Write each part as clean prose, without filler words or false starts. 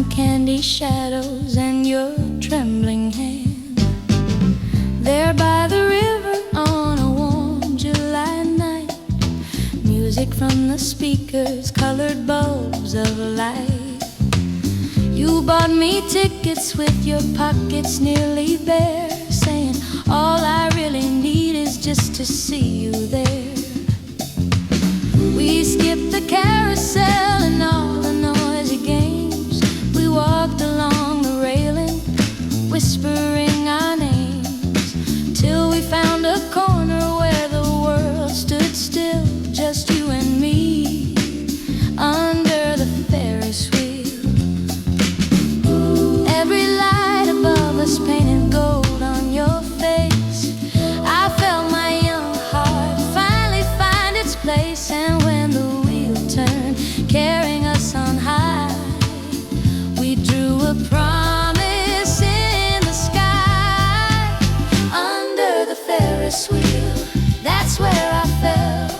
cotton candy shadows and your trembling hand. There by the river on a warm July night, music from the speakers, colored bulbs of light. You bought me tickets with your pockets nearly bare, saying all I really need is just to see you there. We skipped the carousel and all the noisy games. We walked along the railing, whispering our names, till we found a corner where the world stood still, just you and me, under the Ferris wheel. Every light above us painted gold on your face. I felt my young heart finally find its place, and when the wheel turned, carrying us on high, we drew a promise in the sky. Under the Ferris wheel, that's where I fell.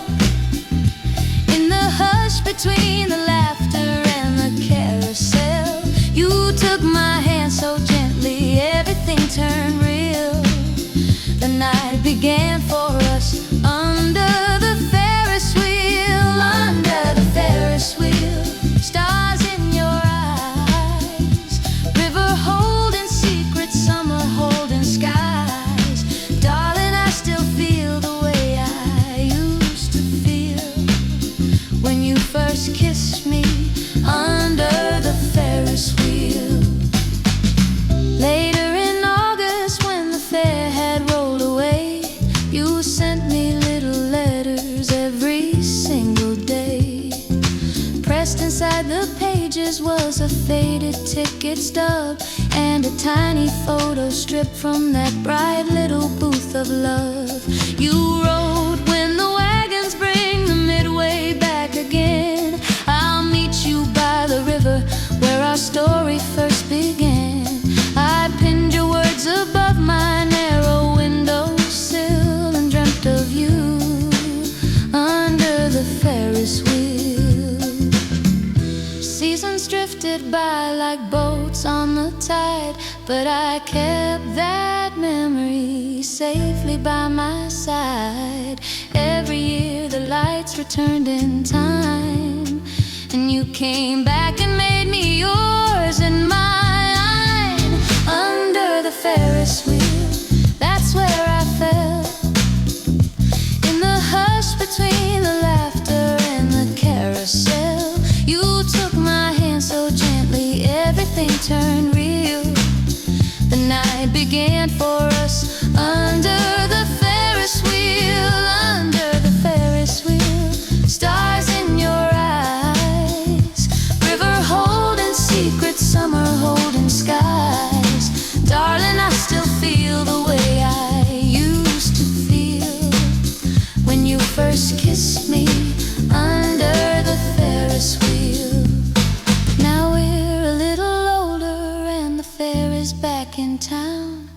In the hush between the laughter and the carousel, you took my hand so gently, everything turned real. The night began for us under the Ferris wheel. Under the Ferris wheel, stars in your eyes, river holding secrets, summer holding skies. Darling, I still feel the way I used to feel when you first kissed me under the Ferris wheel. Later in August, when the fair had rolled away, you sent me little letters every single day. Pressed inside the pages was a faded ticket stub and a tiny photo strip from that bright little booth of love. You wrote, when the wagons bring the midway back again, I'll meet you by the river where our story first began. I pinned your words above my narrow windowsill and dreamt of you under the Ferris wheel. Seasons drifted by like boats on the tide, but I kept that memory safely by my side. Every year the lights returned in time, and you came back and made me yours and mine. Under the Ferris wheel, that's where I fell. In the hush between the laughter and the carousel, you took my hand so gently, everything turned real. The night began for us under the Ferris wheel. Under the Ferris wheel, stars in your eyes, river holding secrets, summer holding skies. Darling, I still feel the way I used to feel when you first kissed me under the Ferris wheel. Now we're a little older and the fair is back in town.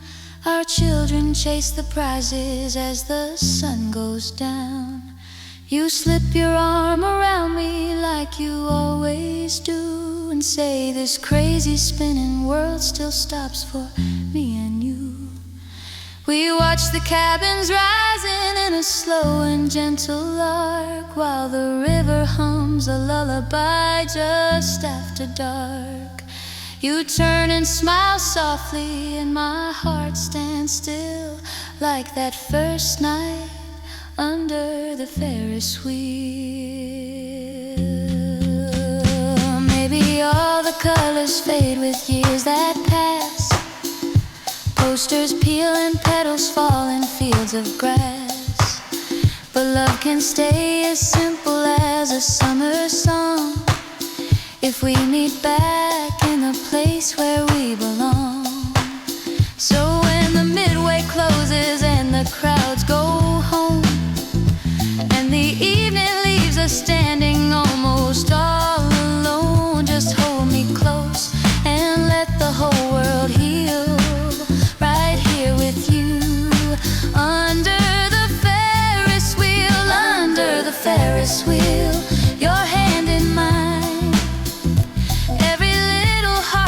Our children chase the prizes as the sun goes down. You slip your arm around me like you always do, and say this crazy spinning world still stops for me and you. We watch the cabins rising in a slow and gentle arc, while the river hums a lullaby just after dark. You turn and smile softly, and my heart stands still like that first night under the Ferris wheel. Maybe all the colors fade with years that pass, posters peel and petals fall in fields of grass, but love can stay as simple as a summer song if we meet back in the place where we belong. So when the midway closes and the crowds go home, and the evening leaves us standing almost all alone, just hold me close and let the whole world heal right here with you under the Ferris wheel. Under the Ferris wheel, your hand in mine, every little heart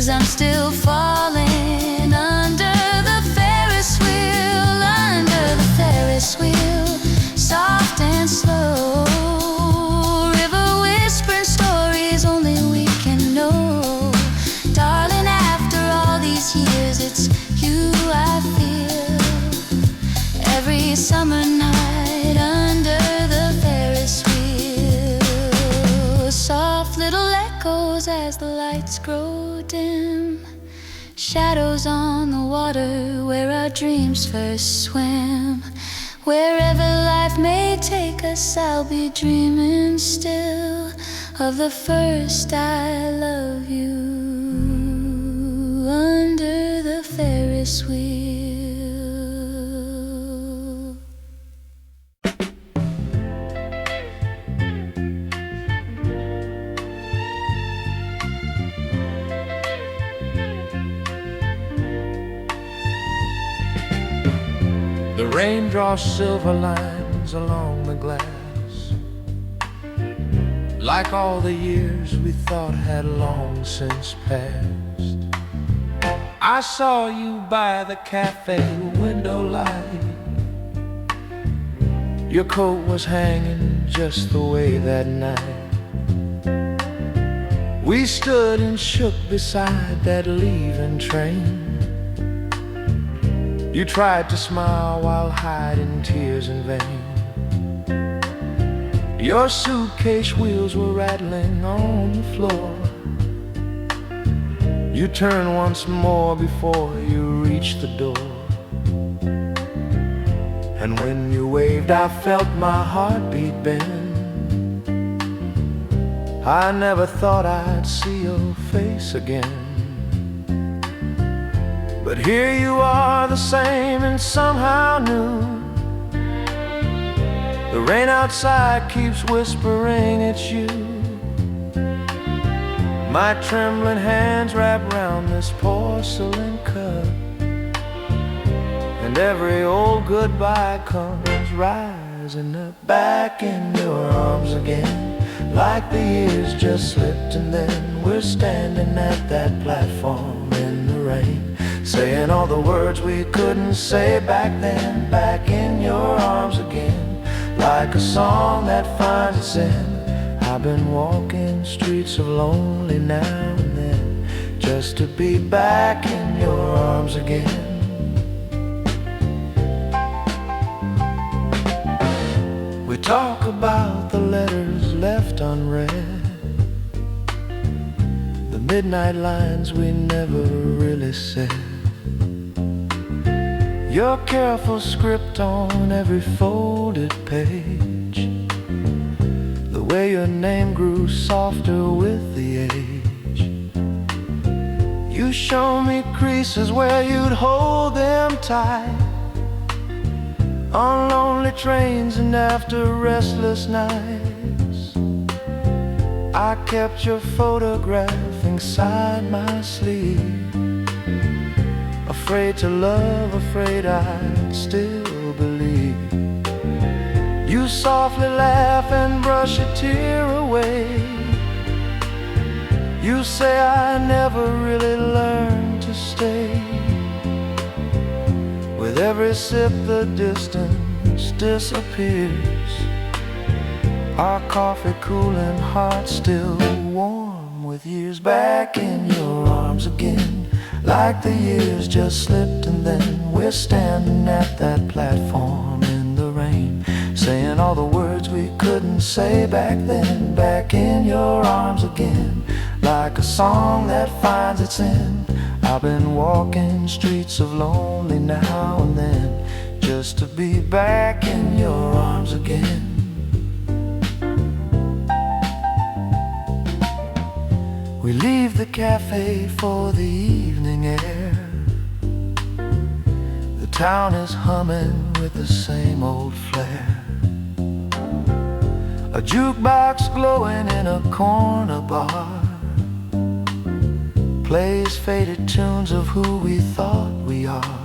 'cause I'm still falling under the Ferris wheel, under the Ferris wheel, soft and slow. River whispering stories only we can know. Darling, after all these years, it's you I feel. Every summer night under the Ferris wheel, soft little echoes as the lights grow dim, shadows on the water where our dreams first swim. Wherever life may take us, I'll be dreaming still of the first I love you under the Ferris wheel. The rain draws silver lines along the glass, like all the years we thought had long since passed. I saw you by the cafe window light. Your coat was hanging just the way that night. We stood and shook beside that leaving train. You tried to smile while hiding tears in vain. Your suitcase wheels were rattling on the floor. You turned once more before you reached the door. And when you waved, I felt my heartbeat bend. I never thought I'd see your face again. But here you are, the same and somehow new. The rain outside keeps whispering it's you. My trembling hands wrap round this porcelain cup, and every old goodbye comes rising up back in your arms again. Like the years just slipped and then we're standing at that platform in the rain, saying all the words we couldn't say back then, back in your arms again. Like a song that finds its end, I've been walking streets of lonely now and then, just to be back in your arms again. We talk about the letters left unread, the midnight lines we never really said. Your careful script on every folded page, the way your name grew softer with the age. You show me creases where you'd hold them tight, on lonely trains and after restless nights. I kept your photograph inside my sleeve, afraid to love, afraid I'd still believe. You softly laugh and brush a tear away. You say I never really learned to stay. With every sip the distance disappears, our coffee cooling heart still warm with years. Back in your arms again, like the years just slipped and then we're standing at that platform in the rain, saying all the words we couldn't say back then, back in your arms again. Like a song that finds its end, I've been walking streets of lonely now and then, just to be back in your arms again. We leave the cafe for the evening air. The town is humming with the same old flair. A jukebox glowing in a corner bar plays faded tunes of who we thought we are.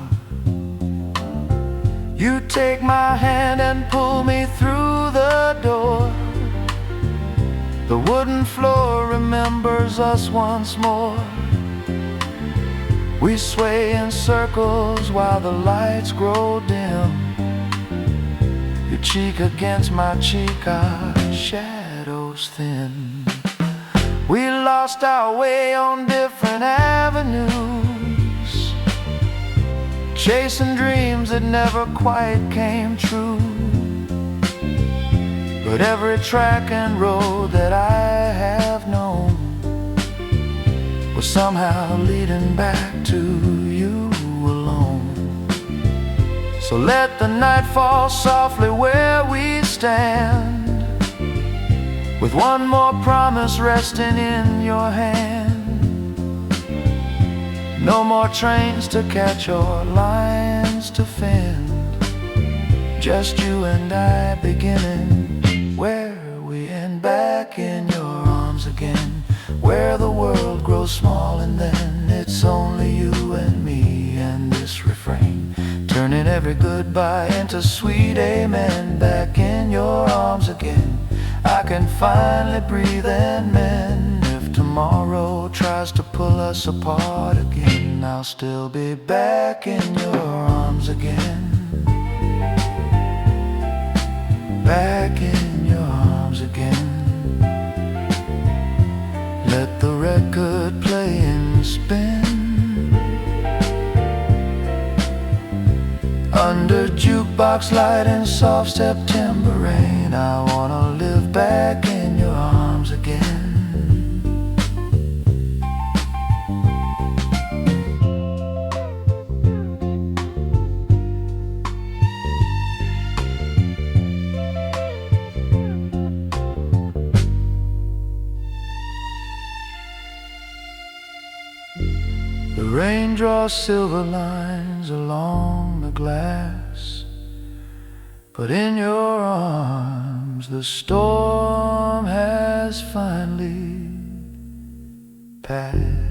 You take my hand and pull me through the door. The wooden floor remembers us once more. We sway in circles while the lights grow dim. Your cheek against my cheek, our shadows thin. We lost our way on different avenues, chasing dreams that never quite came true. But every track and road that I have known was somehow leading back to you alone. So let the night fall softly where we stand, with one more promise resting in your hand. No more trains to catch or lines to fend, just you and I beginning where we end, back in your arms again, where the world grows small and then it's only you and me and this refrain, turning every goodbye into sweet amen. Back in your arms again, I can finally breathe and mend. If tomorrow tries to pull us apart again, I'll still be back in your arms again. Back in your arms again. Let the record play and spin under jukebox light and soft September rain. I wanna live back in your arms again. The rain draws silver lines along the glass, but in your arms the storm has finally passed.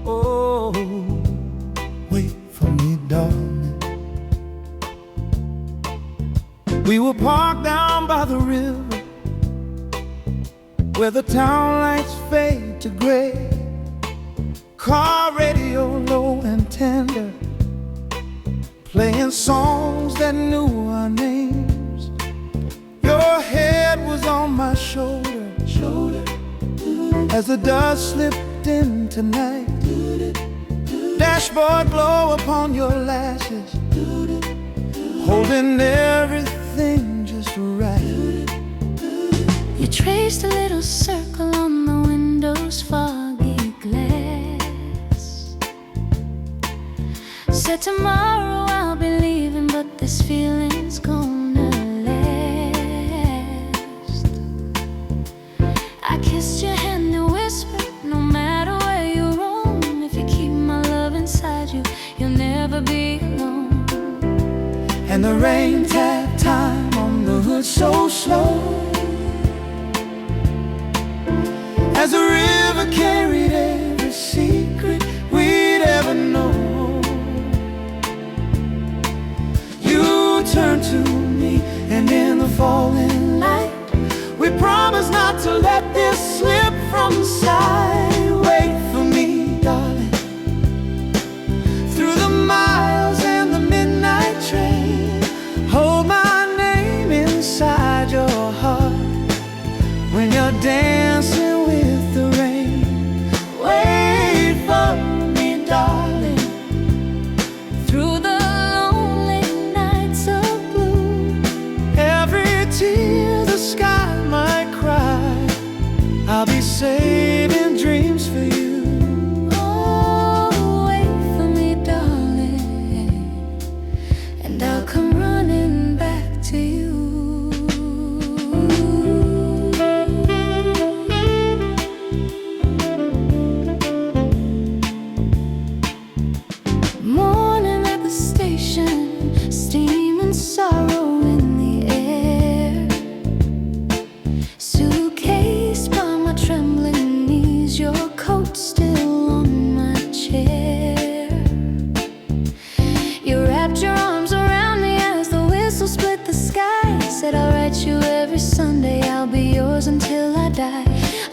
Oh, wait for me, darling. We were parked down by the river, where the town lights fade to gray. Car radio low and tender, playing songs that knew our names. Your head was on my shoulder as the dust slipped into night. Dashboard glow upon your lashes, holding everything just right. You traced a little circle on the window's foggy glass. Said tomorrow I'll be leaving, but this feeling's gonna last. I kissed your hand and whispered, no matter where you roam, if you keep my love inside you, you'll never be alone. And the rain tapped time on the hood so slow, as the river carried every secret we'd ever know. You turned to me, and in the falling light, we promised not to let this slip from sight. Wait for me, darling, through the miles and the midnight train. Hold my name inside your heart when you're dancing with the rain. Wait for me, darling, Through the lonely nights of blue, every tear the sky might cry, I'll be saving dreams for you. oh, wait for me, darling, and I'll come running back to you. Morning at the station, get you every Sunday. I'll be yours until I die.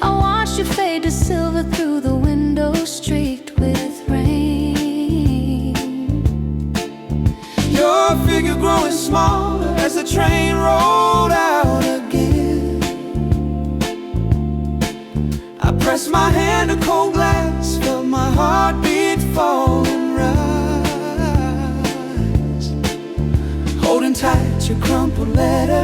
I watch you fade to silver through the window streaked with rain. Your figure growing smaller as the train rolled out again. I pressed my hand to cold glass, felt my heartbeat fall and rise. Holding tight your crumpled letter,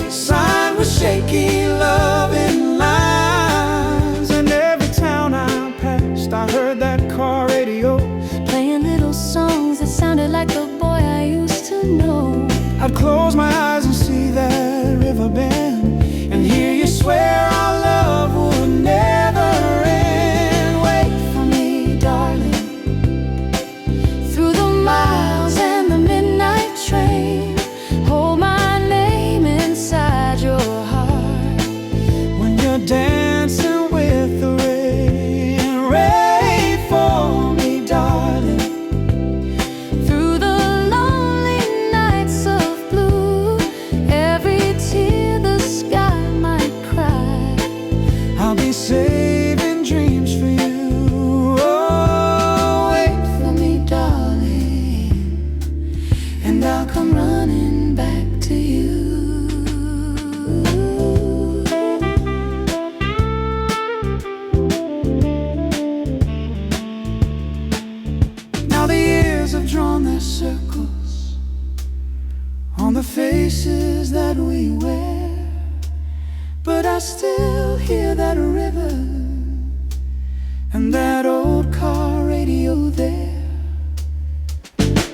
signed with shaky loving lines. And every town I passed, I heard that car radio playing little songs that sounded like the boy I used to know. I'd close my eyes and see that river bend, and hear you swear our love would never end. Wait for me, darling, through the miles and the midnight train. Hold my name inside your heart when you're dancing with the rain. Wait for me, darling, through the lonely nights of blue. Every tear the sky might cry, I'll be saving dreams for you. Oh, wait for me, darling, and I'll come running back to you. Now the years have drawn their circles on the faces that we wear, but I still hear that river and that old car radio there.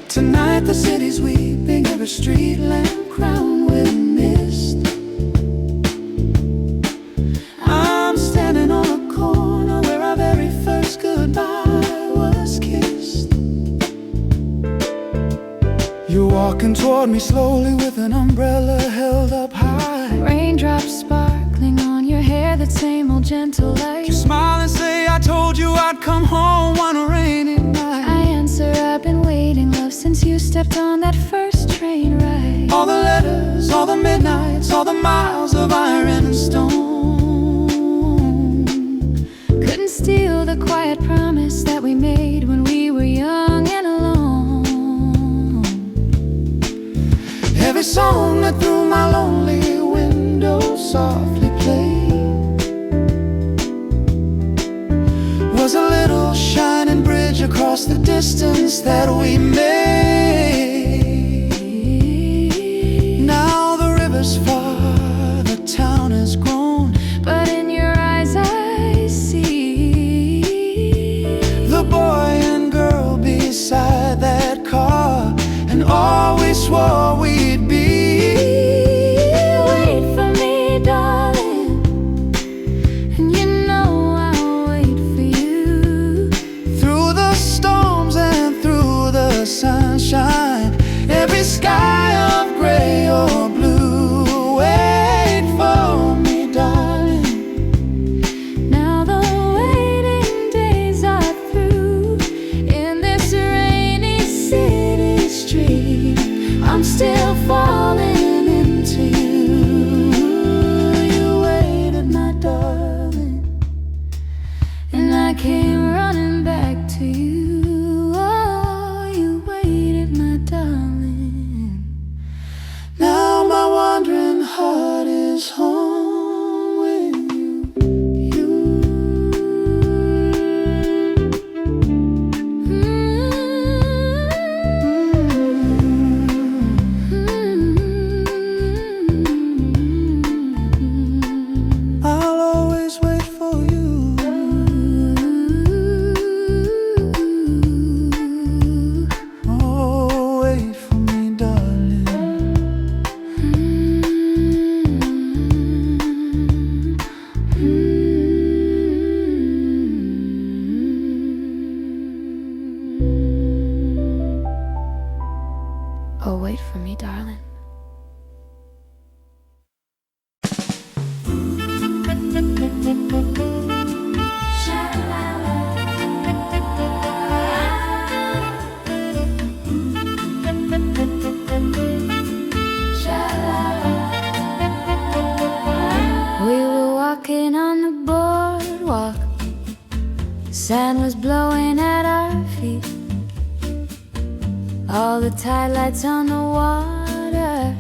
Tonight the city's weeping, every street lamp crowned with mist. I'm standing on a corner where our very first goodbye was kissed. You're walking toward me slowly with an umbrella held up high. Raindrops sparkling on your hair, that same old gentle light. You smile and say, I told you I'd come home one rainy night. I answer, I've been waiting, love, since you stepped on that first train ride. All the letters, all the midnights, all the miles of iron and stone couldn't steal the quiet promise that we made when we were young and alone. Every song that through my lonely window softly played was a little shining bridge across the distance that we made. Now the river's far, the town has grown, but in your eyes I see the boy and girl beside that car, and all we swore we'd be. Wait for me, darling, and you know I'll wait for you. Through the storms and through the sunshine, every sky of gray or blue. Wait for me, darling. Now the waiting days are through. In this rainy city street, I'm still falling into you. You waited, my darling, and I came running back to you. Oh, you waited, my darling. Now my wandering heart is home with you. I'll always wait for you. Oh, wait for me, darling. sand was blowing at our feet. All the tide lights on the water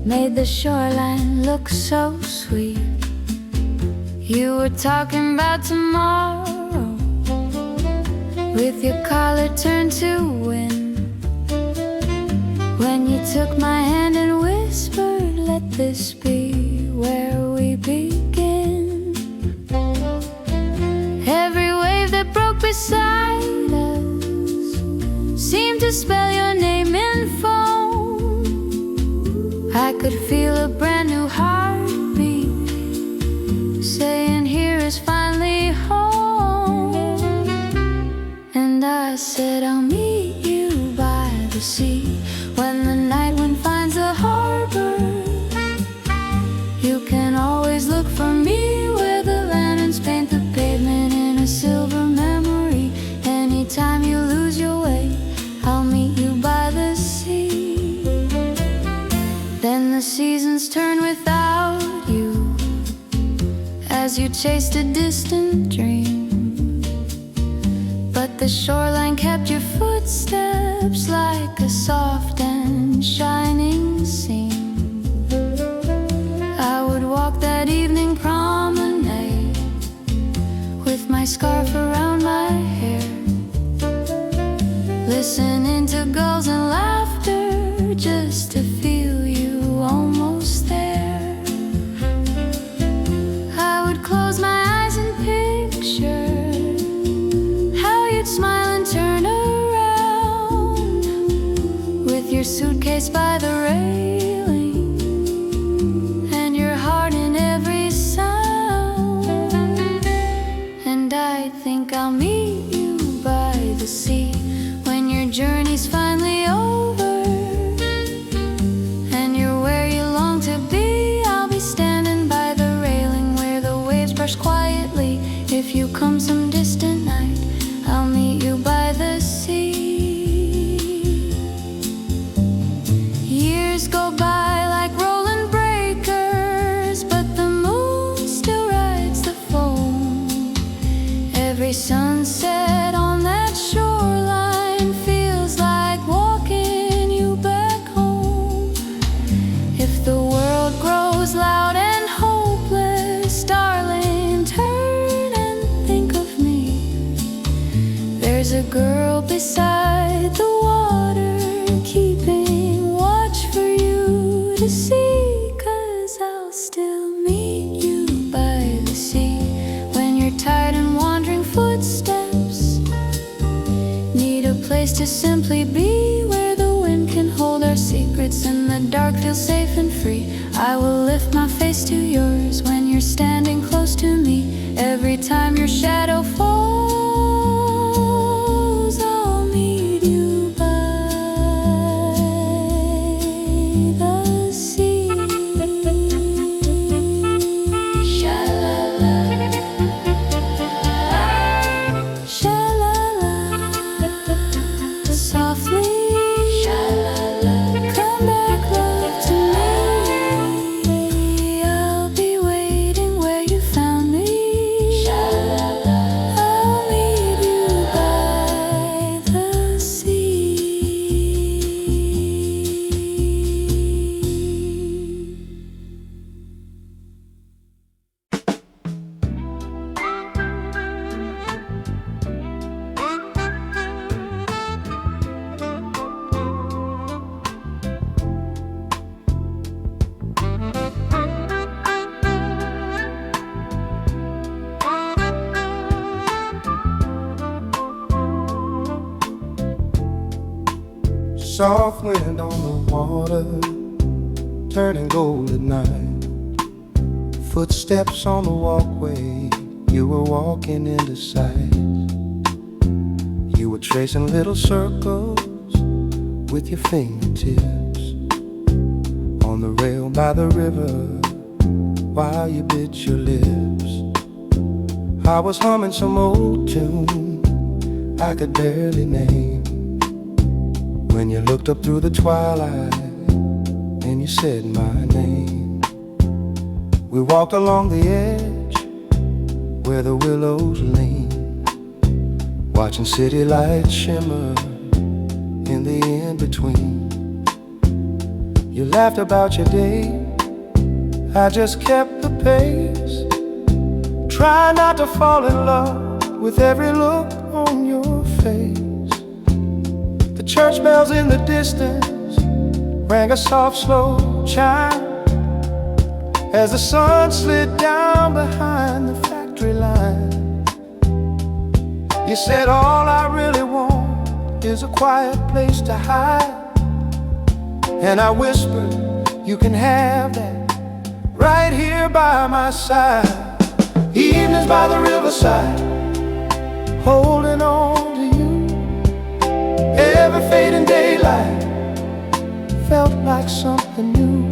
made the shoreline look so sweet. You were talking about tomorrow with your collar turned to wind, when you took my hand and whispered, "Let this be where we begin." Every wave that broke beside us seemed to spell your name in foam. I could feel a brand new heartbeat saying, "Here is finally home." And I said, "I'll meet you by the sea when the night wind finds the harbor. You can always look for me where the lanterns paint the pavement in a silver memory. Anytime you lose your way, I'll meet you by the sea." Then the seasons turn without you as you chased a distant dream, but the shoreline kept your footsteps like a soft and shining seam. I would walk that evening promenade with my scarf around my hair, listening to gulls and laughter just to feel you almost there. I would close my eyes and picture how you'd smile and turn around with your suitcase by the railing and your heart in every sound. And I think I'll meet you by the sea when your journey's finally over and you're where you long to be. I'll be standing by the railing where the waves brush quietly. If you come some distant night, I'll meet you by the sea. Years go by like rolling breakers, but the moon still rides the foam. Every sunset on that shoreline feels like walking you back home. If the world grows loud and hopeless, darling, turn and think of me. There's a girl beside the water keeping watch for you to see, 'cause I'll still meet you by the sea when you're tired and wandering footsteps need a place to simply be, where the wind can hold our secrets and the dark feels safe and free. I will lift my face to yours when you're standing close to me. Every time your shadow falls, I'll meet you by the sea. Sha-la-la, sha-la-la, softly, sha-la-la, come back, love, to me. I'll be waiting where you found me. Sha-la-la, I'll meet you by the sea. Soft wind on the water, turning gold at night. Footsteps on the walkway, you were walking into sight. You were tracing little circles with your fingertips on the rail by the river while you bit your lips. I was humming some old tune I could barely name when you looked up through the twilight and you said my name. We walked along the edge where the willows lean, watching city lights shimmer in the in-between. You laughed about your day, I just kept the pace. Try not to fall in love with every look on your face. The church bells in the distance rang a soft, slow chime as the sun slid down behind the factory line. You said all I really want is a quiet place to hide, and I whispered, you can have that right here by my side. Evenings by the riverside, holding on to you. Every fading daylight felt like something new.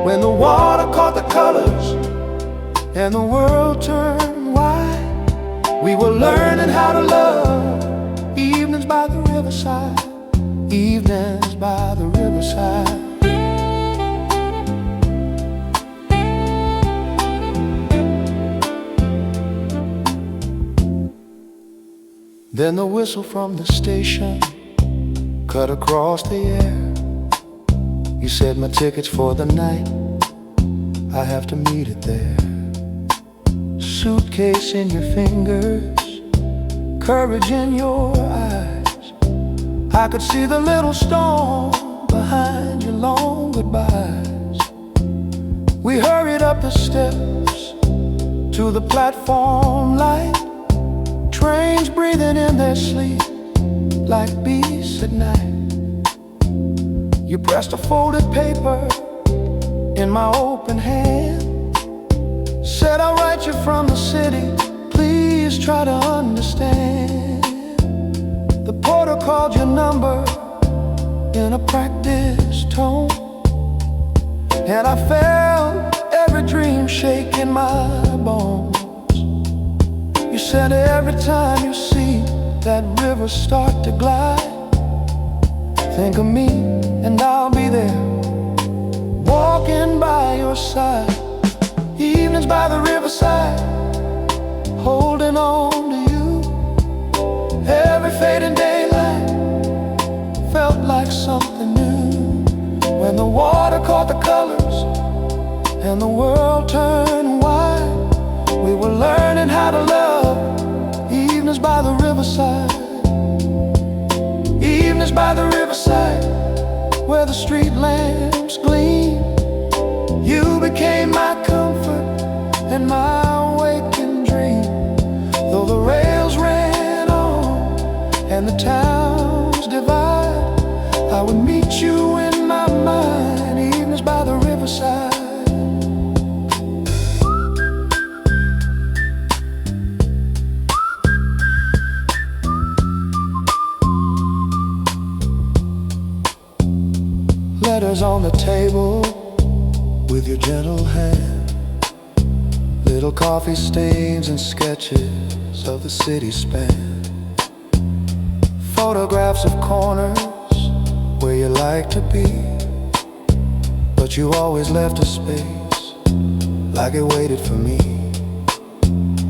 When the water caught the colors and the world turned wide, we were learning how to love. Evenings by the riverside, evenings by the riverside. Then the whistle from the station cut across the air. You said my ticket's for the night, I have to meet it there. Suitcase in your fingers, courage in your eyes. I could see the little storm behind your long goodbyes. We hurried up the steps to the platform light. Trains breathing in their sleep like beasts at night. You pressed a folded paper in my open hand, said I'll write you from the city, please try to understand. The porter called your number in a practiced tone, and I felt every dream shake in my bones. You said every time you see that river start to glide, think of me and I'll be there, walking by your side. Evenings by the riverside, holding on to you. Every fading daylight felt like something new. When the water caught the colors and the world turned wide, we were learning how to love. Evenings by the riverside, evenings by the riverside, where the street lamps gleam. You became my comfort and my waking dream. Though the rails ran on and the towns divide, I would meet you in my mind. Evenings by the riverside. Letters on the table with your gentle hand, little coffee stains and sketches of the city span, photographs of corners where you like to be, but you always left a space like it waited for me.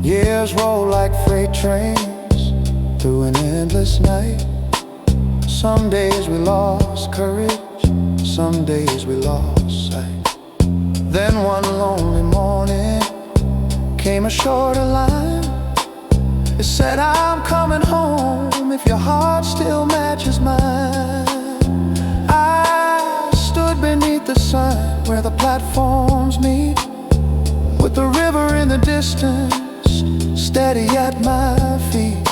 Years roll like freight trains through an endless night. Some days we lost courage, some days we lost sight. Then one lonely morning came a shorter line. It said, I'm coming home if your heart still matches mine. I stood beneath the sun where the platforms meet, with the river in the distance steady at my feet.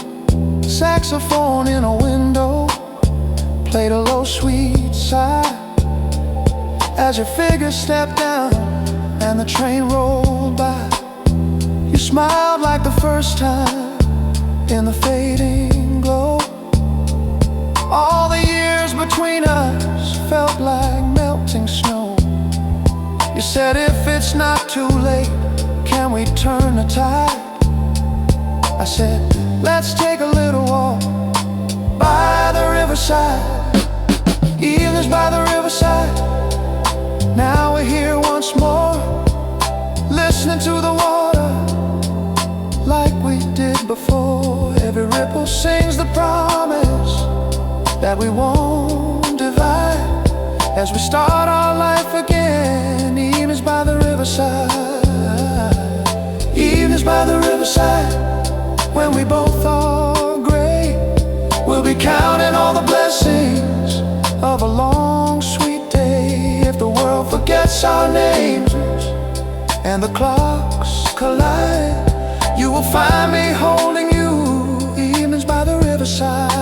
Saxophone in a window played a low sweet sigh as your figure stepped down and the train rolled by. You smiled like the first time in the fading glow. All the years between us felt like melting snow. You said if it's not too late, can we turn the tide? I said, let's take a little walk by the riverside. Evenings by the riverside, now we're here once more, listening to the water like we did before. Every ripple sings promise that we won't divide as we start our life again. Evenings by the riverside, evenings by the riverside, when we both are gray, we'll be counting all the blessings of a long, sweet day. If the world forgets our names and the clocks collide, you will find me holding you, evenings by the riverside.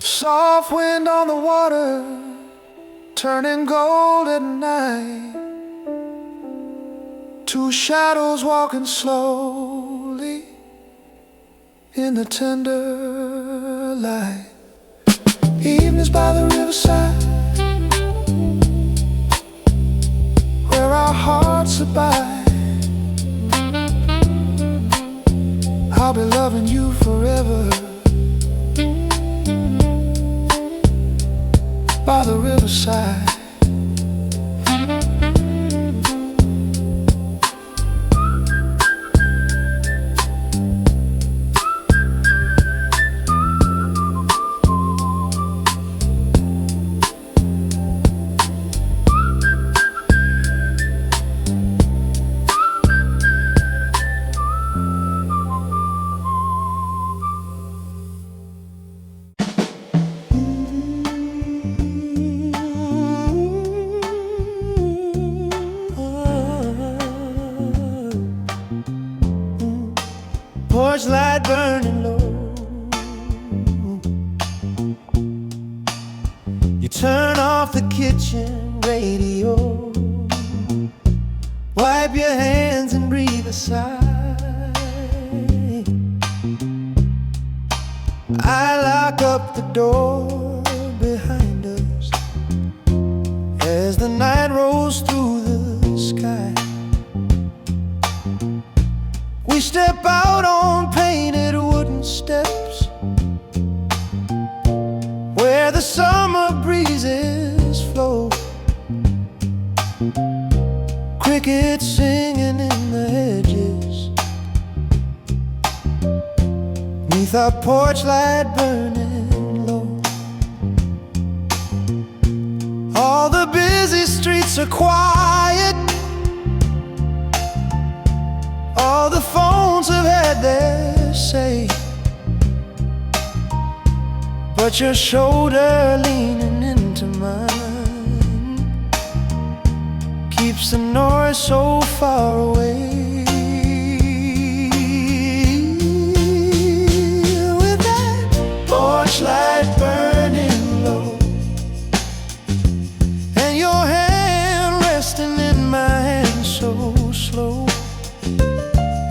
Soft wind on the water, turning gold at night. Two shadows walking slowly in the tender light. Evenings by the riverside, where our hearts abide. I'll be loving you forever by the riverside. Porch light burning low, you turn off the kitchen radio, wipe your hands and breathe a sigh. I lock up the door behind us as the night rolls through the sky. We step out on painted wooden steps where the summer breezes flow, crickets singing in the hedges, 'neath our porch light burning low. All the busy streets are quiet, all the phones have had their say, but your shoulder leaning into mine keeps the noise so far away. With that porch light burning low and your hand resting in my hand so slow,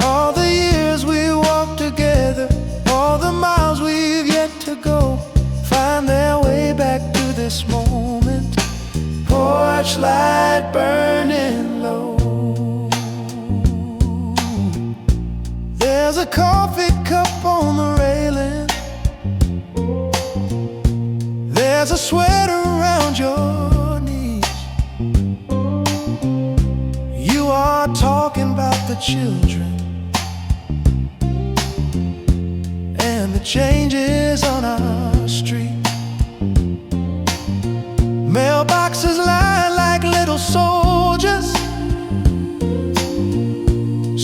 all the years we walked together, all the miles we've yet to go, find their way back to this moment. Porch light burning low. There's a coffee cup on the railing, there's a sweater around your knees. You are talking about the children and the changes on our street. Mailboxes lie like little soldiers,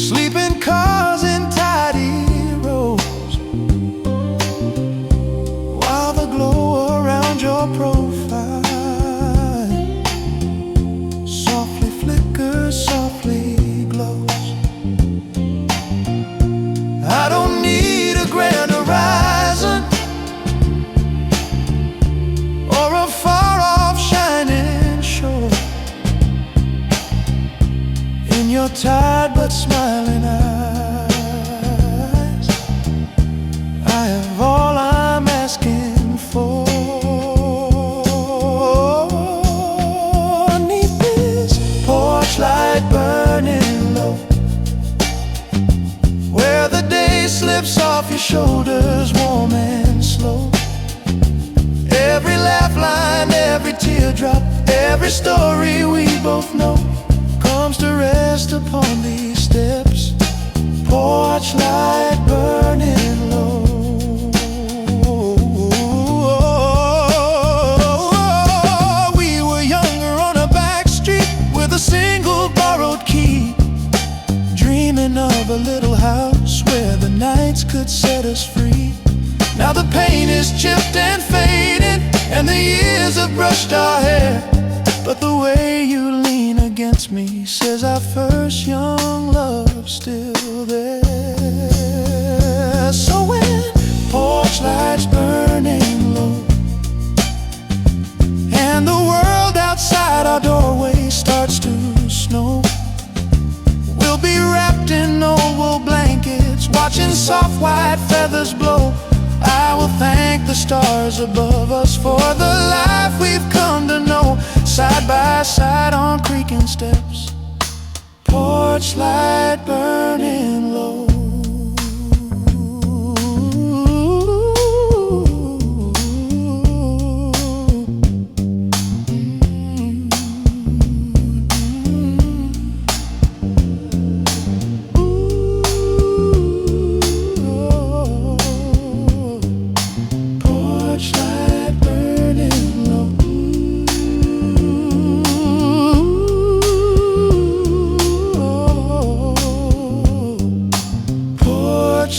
sleeping cars in tidy rows, while the glow around your profile softly flickers, softly glows. I don't need a grand horizon or a far-off shining shore. In your tired but smiling eyes, I have all I'm asking for. Beneath this porch light every story we both know comes to rest upon these steps. Porch light burning low. We were younger on a back street with a single borrowed key, dreaming of a little house where the nights could set us free. Now the paint is chipped and faded, and the years have brushed our hair, but the way you lean against me says our first young love's still there. So when porch lights burning low and the world outside our doorway starts to snow, we'll be wrapped in old wool blankets, watching soft white feathers blow. I will thank the stars above us for the life we've come to know, side by side on creaking steps, porch light burning low.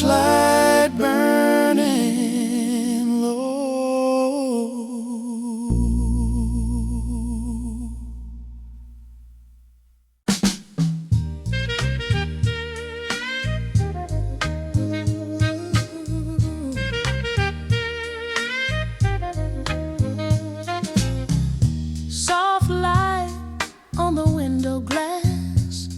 Light burning low. Soft light on the window glass,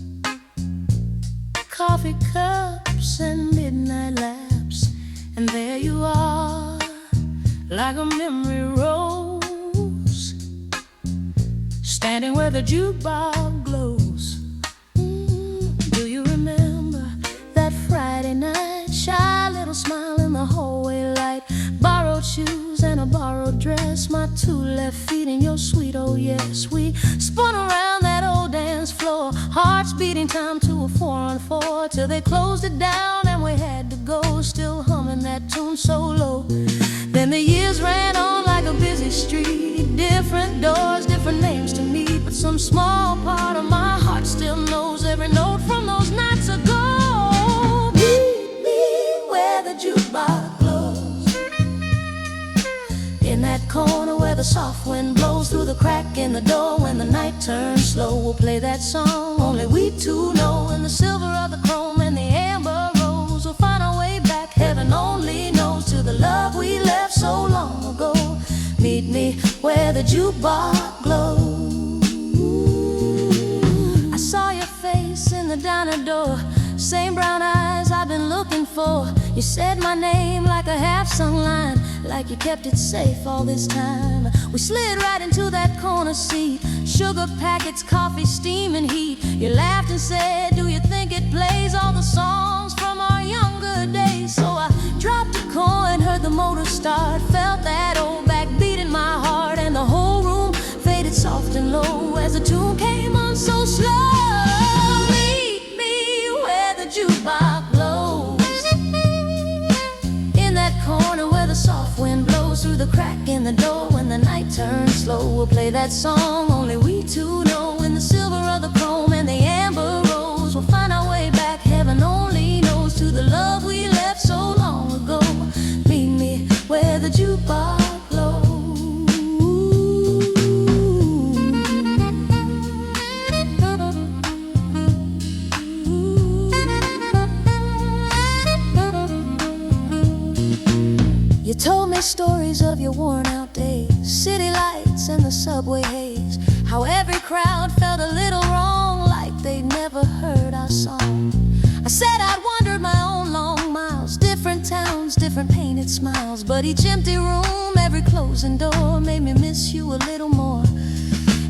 coffee cups and midnight laps, and there you are, like a memory rose, standing where the jukebox glows. Do you remember that Friday night? Shy little smile in the hallway light, borrowed shoes and a borrowed dress, my two left feet in your sweet oh yes. We spun around that old dance floor, hearts beating time to a 4-on-4, till they closed it down and we had to go, still humming that tune so low. Then the years ran on like a busy street, different doors, different names to meet, but some small part of my heart still knows every note from those nights ago. Meet me where the jukebox glows, in that corner where the soft wind blows through the crack in the door. When the night turns slow, we'll play that song only we two know. In the silver of the chrome and the amber rose, we'll find our way back, heaven only knows, to the love we left so long ago. Meet me where the jukebox glows. I saw your face in the diner door, same brown eyes I've been looking for. You said my name like a half-sung line, like you kept it safe all this time. We slid right into that corner seat, sugar packets, coffee, steam and heat. You laughed and said, do you think it plays all the songs from our younger days? So I dropped a coin, heard the motor start, felt that old backbeat in my heart, and the whole room faded soft and low as the tune came on so slow. Meet me where the jukebox blows, in that corner where the soft wind blows through the crack in the door. When the night turns slow, we'll play that song only we two know. In the silver of the chrome and the amber rose, we'll find our way back, heaven only knows, to the love we left so long ago. Meet me where the jukebox glows. You told me stories of your worn out days, city lights and the subway haze, how every crowd felt a little wrong, like they'd never heard our song. I said I'd wandered my own long miles, different towns, different painted smiles, but each empty room, every closing door made me miss you a little more.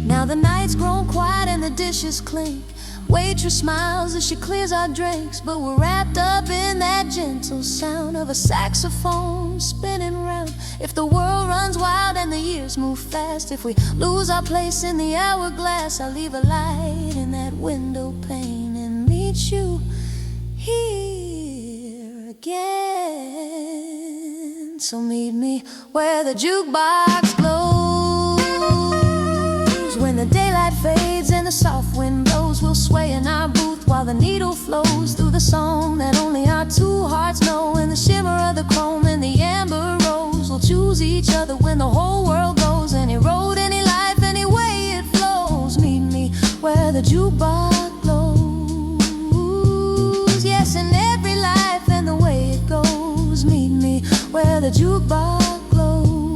Now the night's grown quiet and the dishes clink, waitress smiles as she clears our drinks, but we're wrapped up in that gentle sound of a saxophone spinning round. If the world runs wild and the years move fast. If we lose our place in the hourglass, I'll leave a light in that window pane and meet you here again. So meet me where the jukebox glows. When the daylight fades and the soft wind blows, we'll sway in our booth while the needle flows through the song that only our two hearts know. In the shimmer of the chrome and the amber rose, we'll choose each other when the whole world goes. Any road, any life, any way it flows. Meet me where the jukebox glows. Yes, in every life and the way it goes. Meet me where the jukebox glows.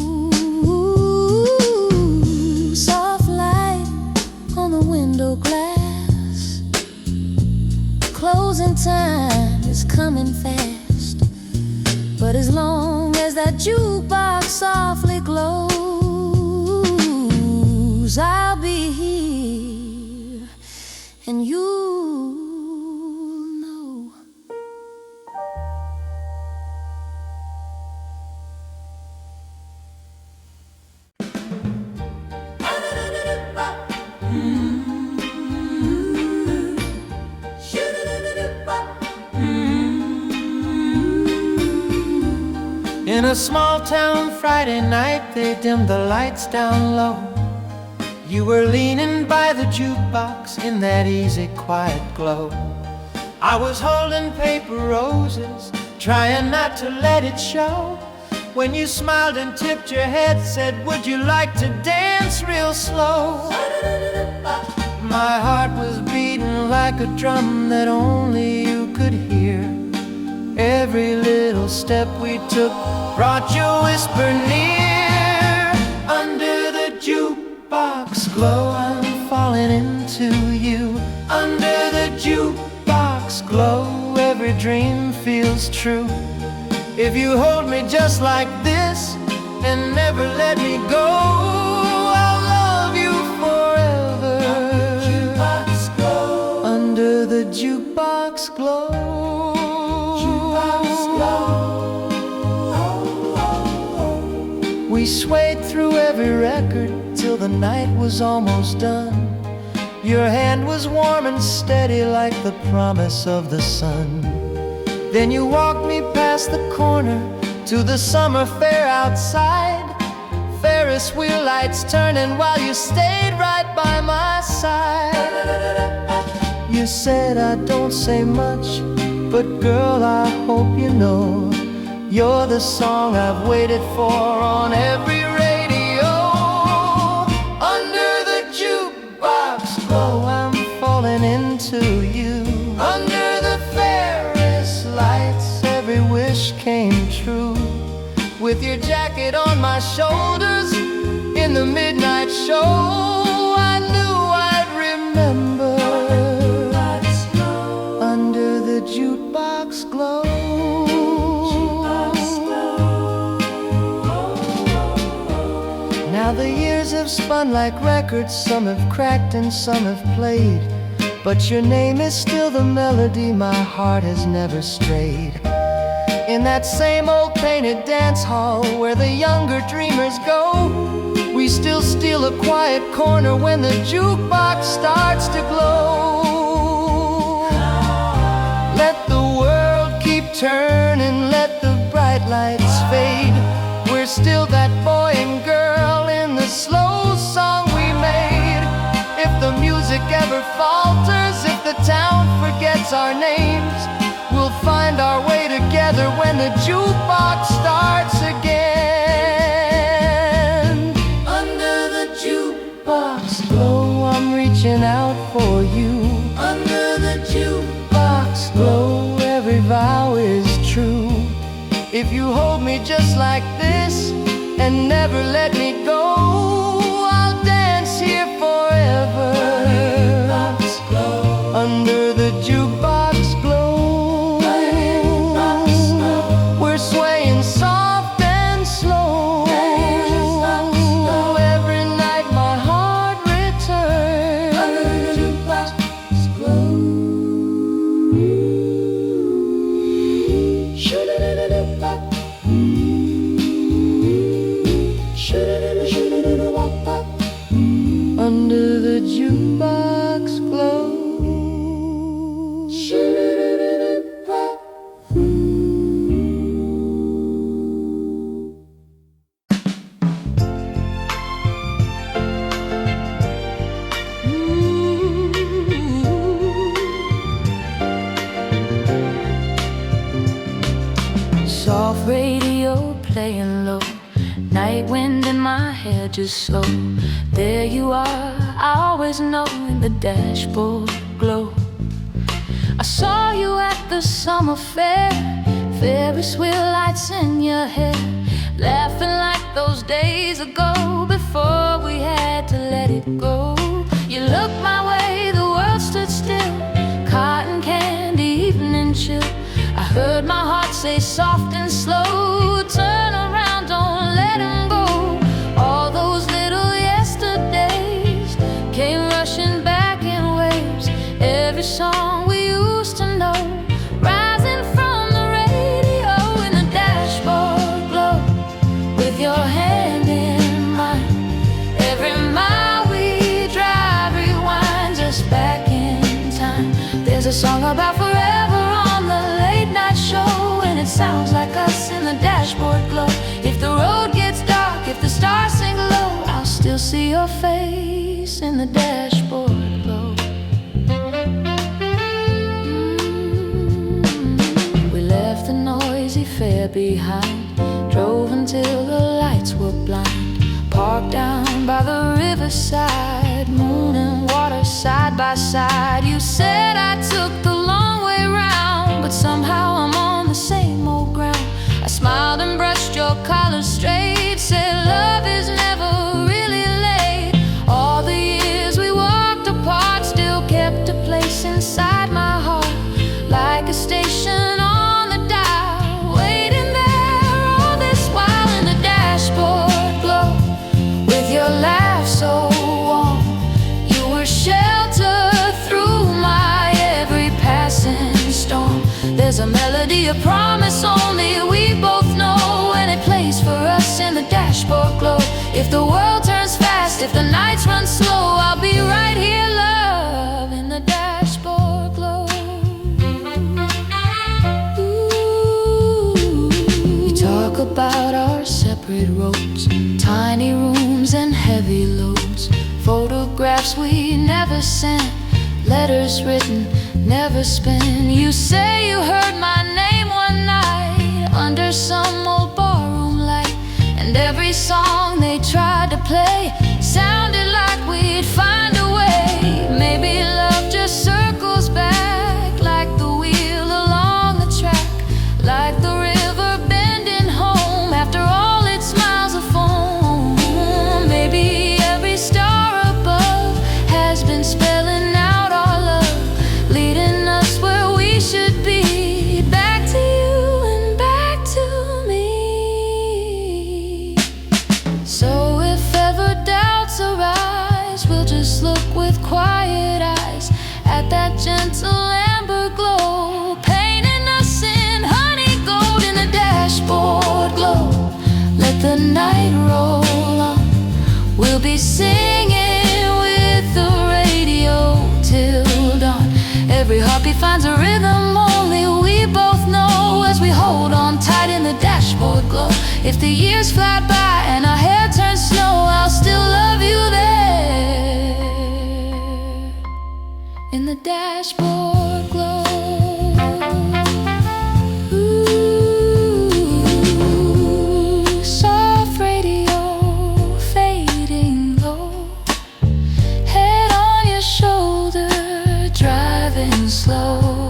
Soft light on the window glass. Closing time is coming fast. But as long as that jukebox softly glows, I'll be here and you'll know. In a small town Friday night, they dimmed the lights down low. You were leaning by the jukebox in that easy, quiet glow. I was holding paper roses, trying not to let it show. When you smiled and tipped your head, said, would you like to dance real slow? My heart was beating like a drum that only you could hear. Every little step we took brought your whisper near. Under the jukebox glow, I'm falling into you. Under the jukebox glow, every dream feels true. If you hold me just like this and never let me go, I'll love you forever. Under the jukebox glow. We swayed through every record till the night was almost done. Your hand was warm and steady like the promise of the sun. Then you walked me past the corner to the summer fair outside. Ferris wheel lights turning while you stayed right by my side. You said I don't say much, but girl, I hope you know you're the song I've waited for on every radio. Under the jukebox glow, I'm falling into you. Under the Ferris lights, every wish came true. With your jacket on my shoulders in the midnight show, I knew I'd remember. Under the jukebox glow. Now the years have spun like records, some have cracked and some have played, but your name is still the melody my heart has never strayed. In that same old painted dance hall where the younger dreamers go, we still steal a quiet corner when the jukebox starts to glow. Let the world keep turning, let the bright lights fade. We're still that boy and girl in the slow song we made. If the music ever falters, if the town forgets our names, we'll find our way together when the jukebox starts again. Under the jukebox glow, I'm reaching out for you. Under the jukebox glow, every vow is true. If you hold me just like this and never let me go, I'll dance here forever. Under the jukebox glow, we're swaying soft and slow. Every night my heart returns. Under the jukebox glow. Should laying low. Night wind in my hair just slow. There you are, I always know, in the dashboard glow. I saw you at the summer fair, Ferris wheel lights in your hair, laughing like those days ago, before we had to let it go. You looked my way, the world stood still, cotton candy, evening chill. I heard my heart say soft and slow, turn around, don't let him go. All those little yesterdays came rushing back in waves. Every song we used to know, rising from the radio, in the dashboard glow, with your hand in mine. Every mile we drive rewinds us back in time. There's a song about forever on the late night show, and it sounds like us in the dashboard glow. If the road gets dark, if the stars sing low, I'll still see your face in the dashboard glow. We left the noisy fair behind, drove until the lights were blind, parked down by the riverside, moon and water side by side. You said I took the long way round, but somehow I'm on the same old ground. I smiled and brushed your collar straight, said love is never really late. All the years we walked apart still kept a place inside my heart, like a station on the dial, waiting there all this while, in the dashboard glow, with your laugh so warm. You were shelter through my every passing storm. There's a melody, a promise only we both know, and it plays for us in the dashboard glow. If the world turns fast, if the nights run slow, I'll be right here, love, in the dashboard glow. Ooh, we talk about our separate roads, tiny rooms and heavy loads, photographs we never sent, letters written, never spent. You say you heard my name one night under some old barroom light, and every song they tried to play sounded like we'd find a way. Maybe love just circles back, like the wheel along the track, like the river bending home after all its miles of foam. Maybe every star above has been spelling out our love, leading us where we should be, back to you and back to me. So if ever doubts arise, we'll just look with quiet eyes at that gentle amber glow, painting us in honey gold, in the dashboard glow. Let the night roll on, we'll be singing with the radio till dawn. Every heartbeat finds a rhythm only we both know, as we hold on tight in the dashboard glow. If the years fly by and our hair turns snow, I'll still love you there, in the dashboard glow. Ooh, soft radio fading low, head on your shoulder, driving slow.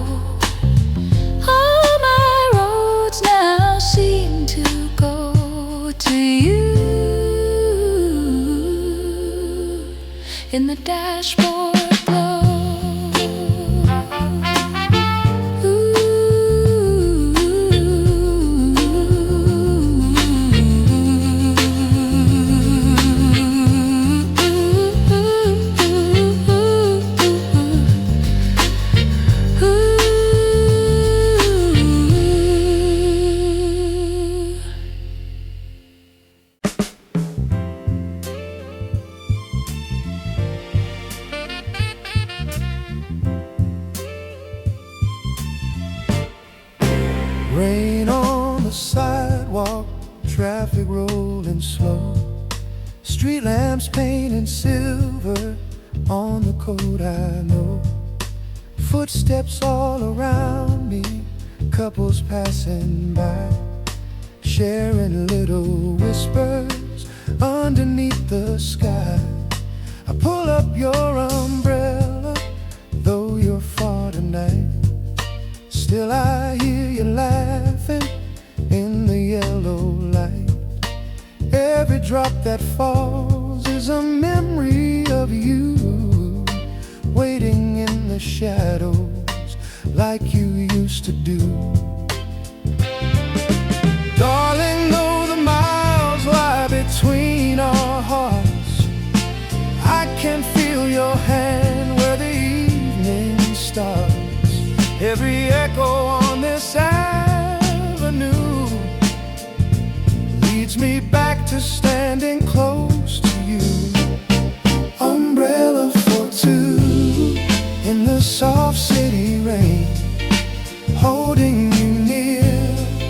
All my roads now seem to go to you, in the dashboard glow. Rain on the sidewalk, traffic rolling slow, street lamps painted silver on the code I know. Footsteps all around me, couples passing by, sharing little whispers underneath the sky. I pull up your umbrella, though you're far tonight. Still I hear you laughing in the yellow light. Every drop that falls is a memory of you, waiting in the shadows like you used to do. Darling, though the miles lie between our hearts, I can feel your hand where the evening starts. Every echo on this avenue leads me back to standing close to you. Umbrella for two in the soft city rain, holding you near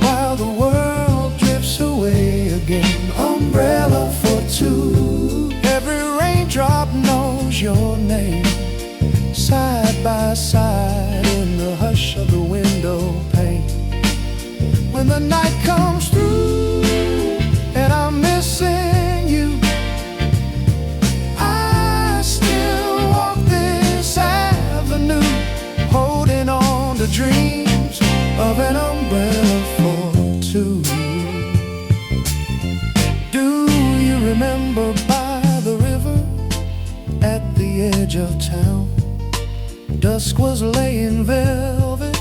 while the world drifts away again. Umbrella for two, every raindrop knows your name. Side by side in the hush of the window pane. When the night comes through and I'm missing you, I still walk this avenue, holding on to dreams of an umbrella for two. Do you remember by the river at the edge of town? Dusk was laying velvet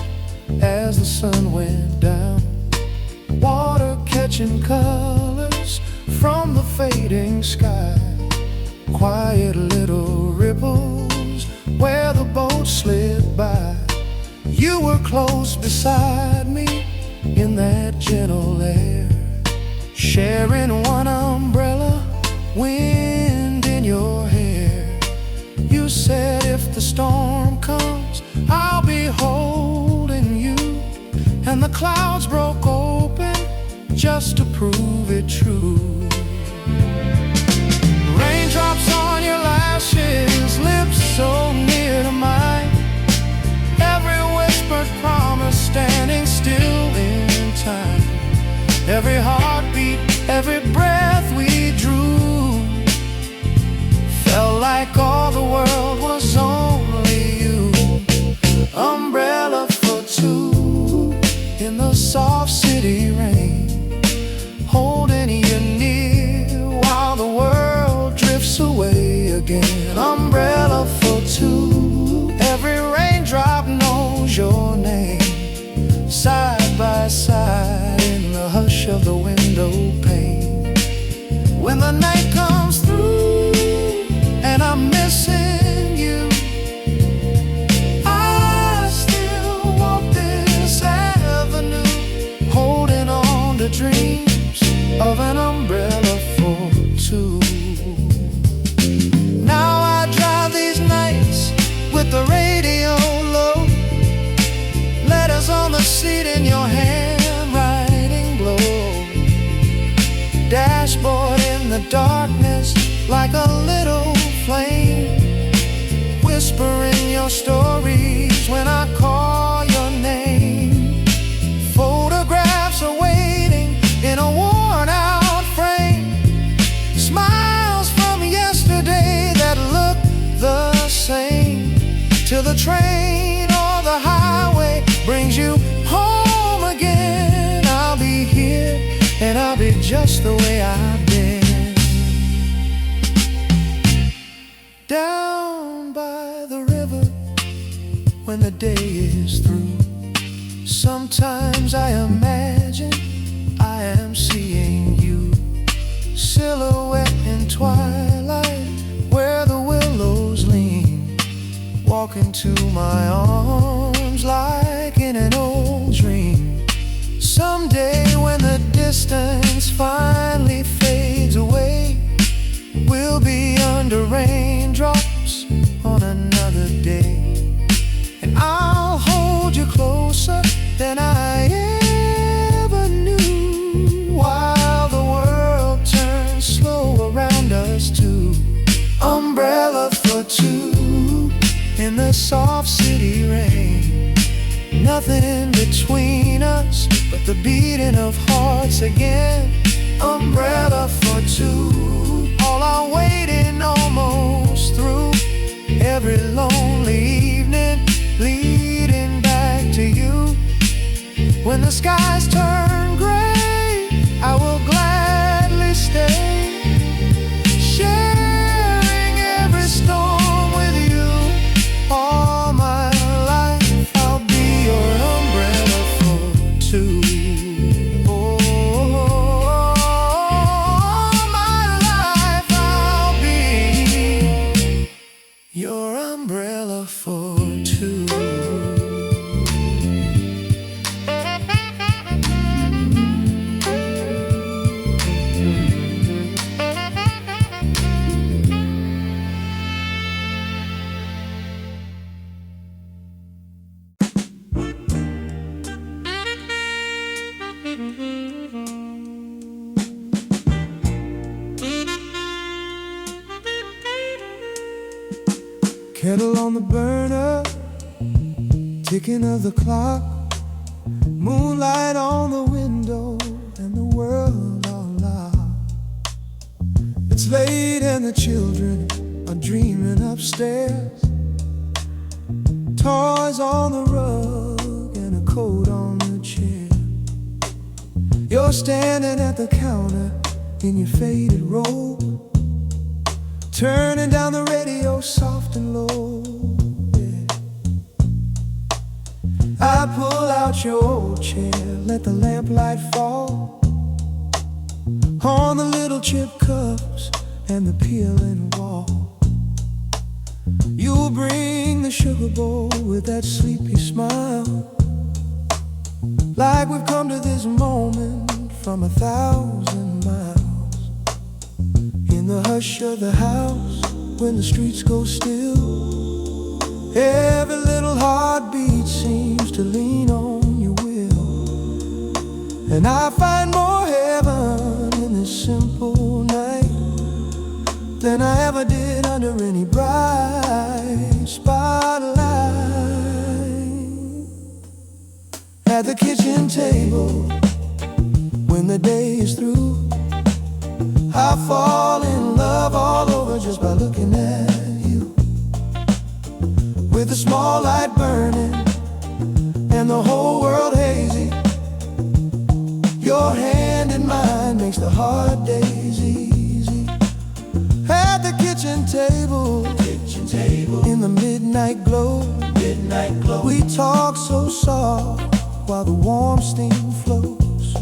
as the sun went down, water catching colors from the fading sky. Quiet little ripples where the boat slid by. You were close beside me in that gentle air, sharing one umbrella, wind in your hair. You said if the storm comes, I'll be holding you, and the clouds broke open just to prove it true. Raindrops on your lashes, lips so near to mine. Every whispered promise standing still in time. Every heartbeat, every breath we drew felt like all the world was only you. Umbrella for two in the soft city rain, holding you near while the world drifts away again. Umbrella for two, every raindrop knows your name. Side by side in the hush of the window pane. When the night comes through and I'm missing you, I still walk this avenue, holding on to dreams of an umbrella for two. Now I drive these nights with the radio low, letters on the seat in your handwriting glow. Dashboard in the darkness like a little flame, whispering your stories when I call your name. Photographs are waiting in a worn out frame, smiles from yesterday that look the same, till the train or the highway brings you home again. I'll be here and I'll be just the way I've been. Down by the river when the day is through, sometimes I imagine I am seeing you, silhouette in twilight where the willows lean, walking to my arms like in an old dream. Someday when the distance finally fades away, we'll be under raindrops on another day, and I'll hold you closer than I ever knew, while the world turns slow around us too. Umbrella for two in the soft city rain, Nothing between us but the beating of hearts again. Umbrella for two, all our waiting almost through. Every lonely evening leading back to you. When the skies turn gray, I will gladly stay, sharing every storm with you. All my life I'll be your umbrella for two. Oh, all my life I'll be your umbrella for two. Kettle on the burner, ticking of the clock, moonlight on the window, and the world all locked. It's late and the children are dreaming upstairs. Toys on the rug and a coat on the chair. You're standing at the counter in your faded robe, turning down the radio soft and low, yeah. I pull out your old chair, let the lamplight fall on the little chip cups and the peeling wall. You bring the sugar bowl with that sleepy smile, like we've come to this moment from 1,000 miles. In the hush of the house, when the streets go still, every little heartbeat seems to lean on your will. And I find more heaven in this simple night than I ever did under any bright spotlight. At the kitchen table, when the day is through, I fall in love all over just by looking at you. With a small light burning and the whole world hazy, your hand in mine makes the hard days easy. At the kitchen table, in the midnight glow, we talk so soft while the warm steam flows.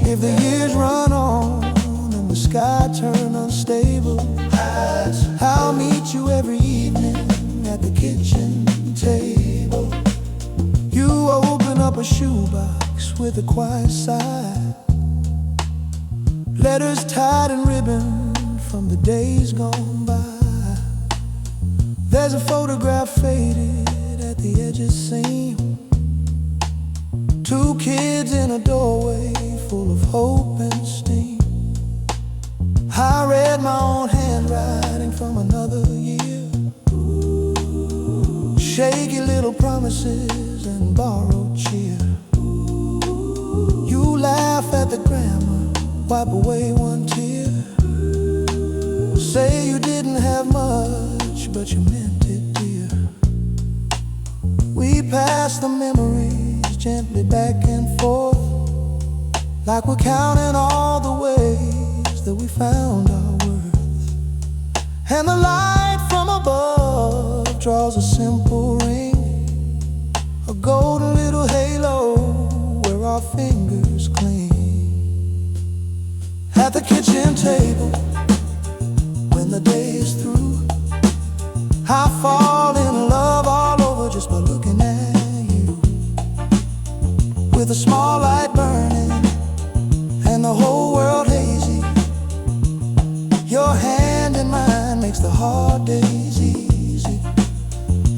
If the years run on and the sky turn unstable, I'll meet you every evening at the kitchen table. You open up a shoebox with a quiet sigh, letters tied in ribbon from the days gone by. There's a photograph faded at the edges seam, two kids in a doorway full of hope and steam. I read my own handwriting from another year, shaky little promises and borrowed cheer. You laugh at the grammar, wipe away one tear, say you didn't have much, but you meant it, dear. We pass the memories gently back and forth, like we're counting all the ways that we found our worth. And the light from above draws a simple ring, a golden little halo where our fingers cling. At the kitchen table, when the day is through, I fall in love all over just by looking at you. With a small light burning and the whole world hazy, your hand in mine makes the hard days easy.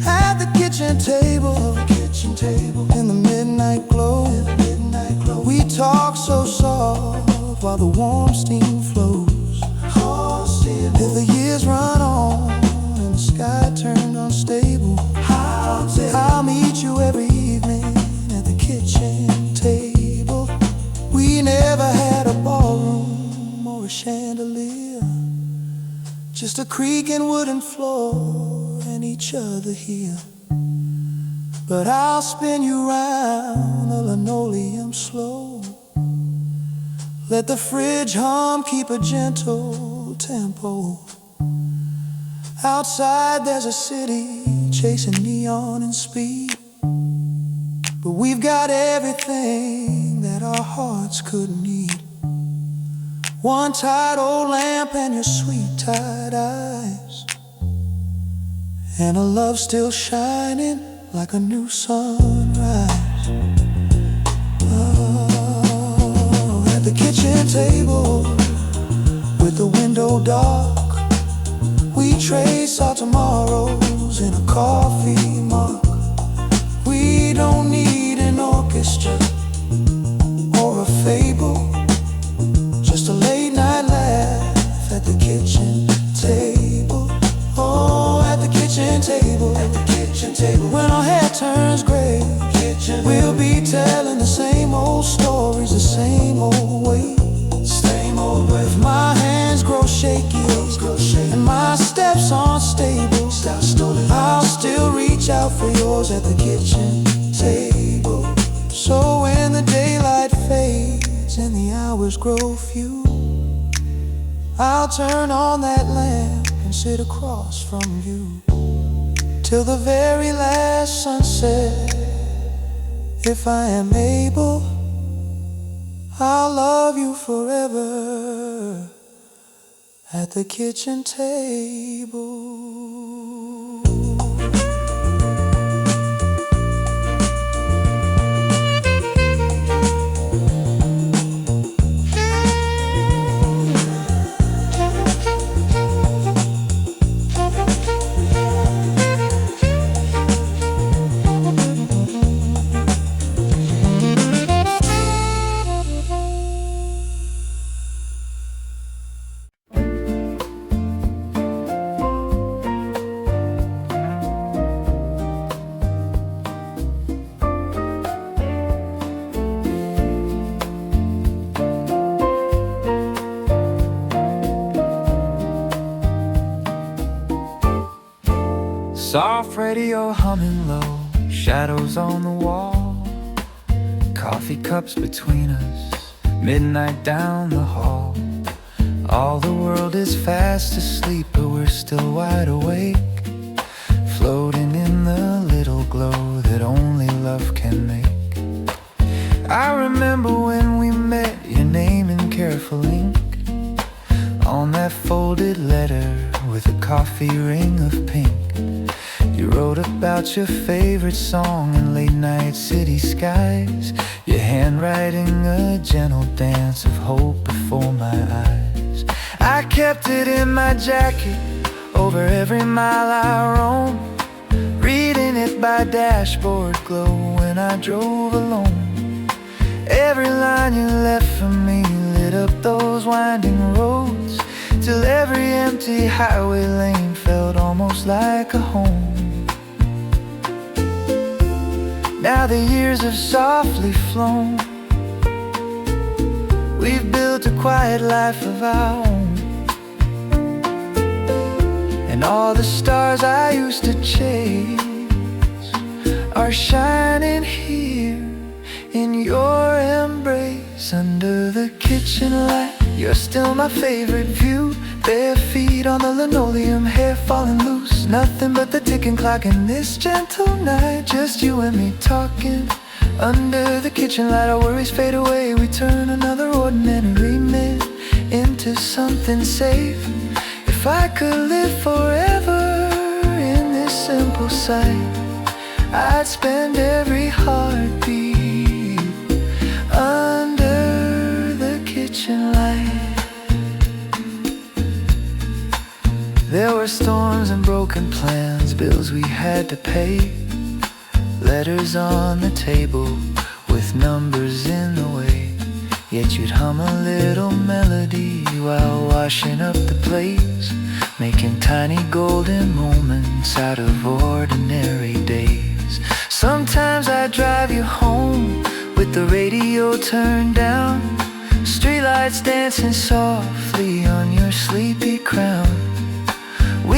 At the kitchen table, in the midnight glow, we talk so soft while the warm steam flows. If the years run on and the sky turned unstable, I'll meet you every evening just a creaking wooden floor and each other here. But I'll spin you round the linoleum slow. Let the fridge hum, keep a gentle tempo. Outside there's a city chasing neon and speed, but we've got everything that our hearts could need. One tired old lamp and your sweet tired eyes, and a love still shining like a new sunrise. Oh, at the kitchen table with the window dark, we trace our tomorrows in a coffee mug. We don't need an orchestra or a fable, just a late night laugh at the kitchen table. Oh, at the kitchen table, at the kitchen table. When our hair turns gray, we'll be telling the same old stories the same old way. Same old way. If my hands grow shaky and my steps aren't stable, I'll still reach out for yours at the kitchen table. So when the daylight fades and the hours grow few, I'll turn on that lamp and sit across from you till the very last sunset. If I am able, I'll love you forever at the kitchen table. Soft radio humming low, shadows on the wall, coffee cups between us, midnight down the hall. All the world is fast asleep, but we're still wide awake, floating in the little glow that only love can make. I remember when we met, your name in careful ink on that folded letter with a coffee ring of pink. You wrote about your favorite song in late night city skies, your handwriting a gentle dance of hope before my eyes. I kept it in my jacket over every mile I roamed, reading it by dashboard glow when I drove alone. Every line you left for me lit up those winding roads, till every empty highway lane felt almost like a home. Now the years have softly flown, we've built a quiet life of our own, and all the stars I used to chase are shining here in your embrace. Under the kitchen light, you're still my favorite view. Bare feet on the linoleum, hair falling loose, nothing but the ticking clock in this gentle night. Just you and me talking under the kitchen light. Our worries fade away, we turn another ordinary minute into something safe. If I could live forever in this simple sight, I'd spend every heartbeat under the kitchen light. There were storms and broken plans, bills we had to pay, letters on the table with numbers in the way. Yet you'd hum a little melody while washing up the plates, making tiny golden moments out of ordinary days. Sometimes I'd drive you home with the radio turned down, streetlights dancing softly on your sleepy crown.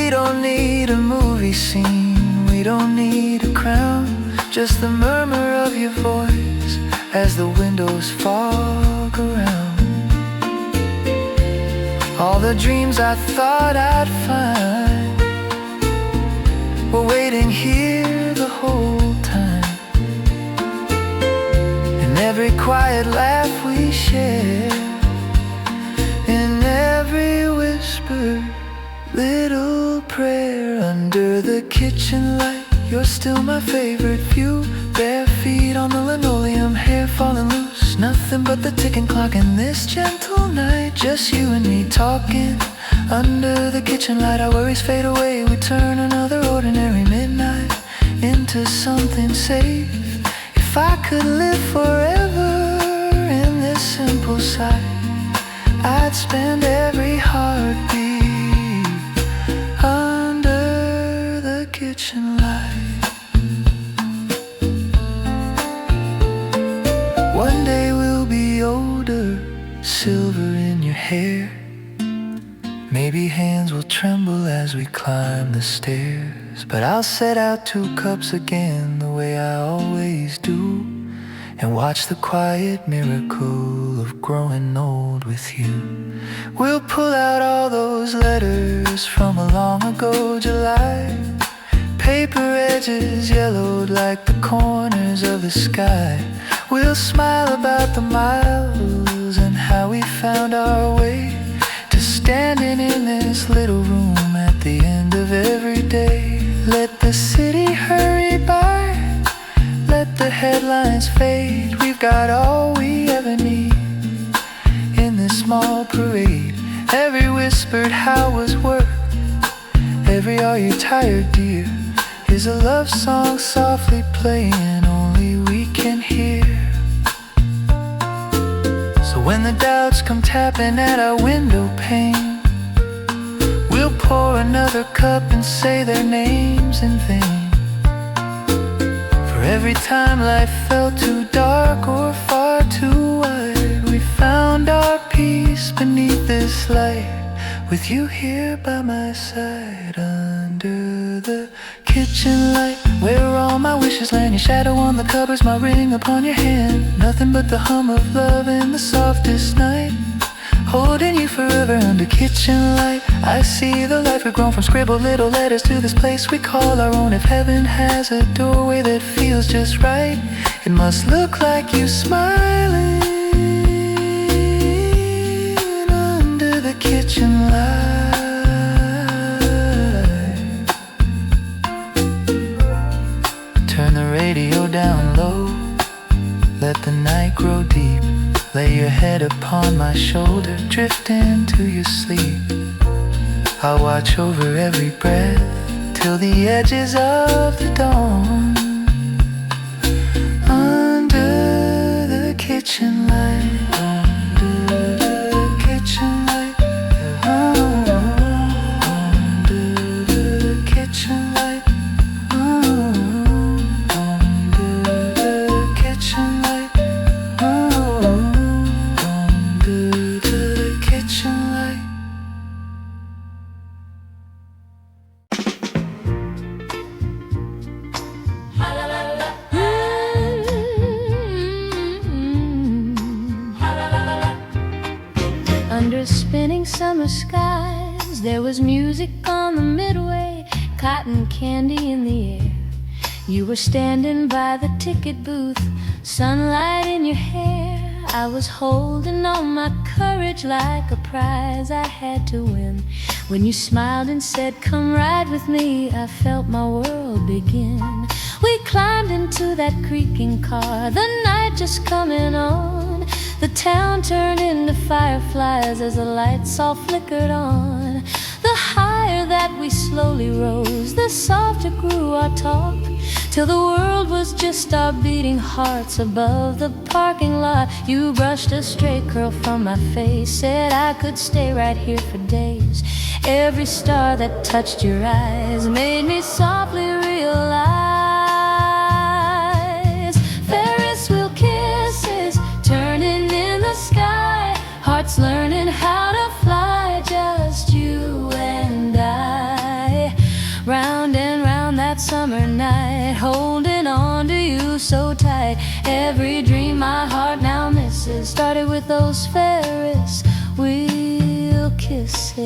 We don't need a movie scene, we don't need a crown, just the murmur of your voice as the windows fog around. All the dreams I thought I'd find were waiting here the whole time. In every quiet laugh we share, in every whisper, little prayer. Under the kitchen light, you're still my favorite view. Bare feet on the linoleum, hair falling loose. Nothing but the ticking clock in this gentle night. Just you and me talking under the kitchen light. Our worries fade away, we turn another ordinary midnight into something safe. If I could live forever in this simple sight, I'd spend every heartbeat under the kitchen light. One day we'll be older, silver in your hair. Maybe hands will tremble as we climb the stairs, but I'll set out 2 cups again the way I always do, and watch the quiet miracle of growing old with you. We'll pull out all those letters from a long ago July, paper edges yellowed like the corners of the sky. We'll smile about the miles and how we found our way to standing in this little room at the end of every day. Let the city hurry by, let the headlines fade. We've got all we ever need in this small parade. Every whispered how was work, every are you tired dear, is a love song softly playing only we can hear. So when the doubts come tapping at our window pane, we'll pour another cup and say their names in vain. For every time life felt too dark or far too wide, we found our peace beneath this light, with you here by my side. Under the kitchen light, where all my wishes land, your shadow on the cupboards, my ring upon your hand. Nothing but the hum of love in the softest night, holding you forever under kitchen light. I see the life we've grown from scribbled little letters to this place we call our own. If heaven has a doorway that feels just right, it must look like you smiling under the kitchen light. Turn the radio down low, let the night grow deep. Lay your head upon my shoulder, drift into your sleep. I'll watch over every breath till the edges of the dawn. Under the kitchen light, under the kitchen light, under the kitchen light, under the kitchen light, under the kitchen light. Under spinning summer skies, there was music on the midway, cotton candy in the air. You were standing by the ticket booth, sunlight in your hair. I was holding on my courage like a prize I had to win. When you smiled and said, "Come ride with me," I felt my world begin. We climbed into that creaking car, the night just coming on. The town turned into fireflies as the lights all flickered on. The higher that we slowly rose, the softer grew our talk, till the world was just our beating hearts above the parking lot. You brushed a stray curl from my face, said I could stay right here for days. Every star that touched your eyes made me softly realize Ferris wheel kisses turning in the sky, hearts learning how to fly, just you and I. Every dream my heart now misses started with those Ferris wheel kisses.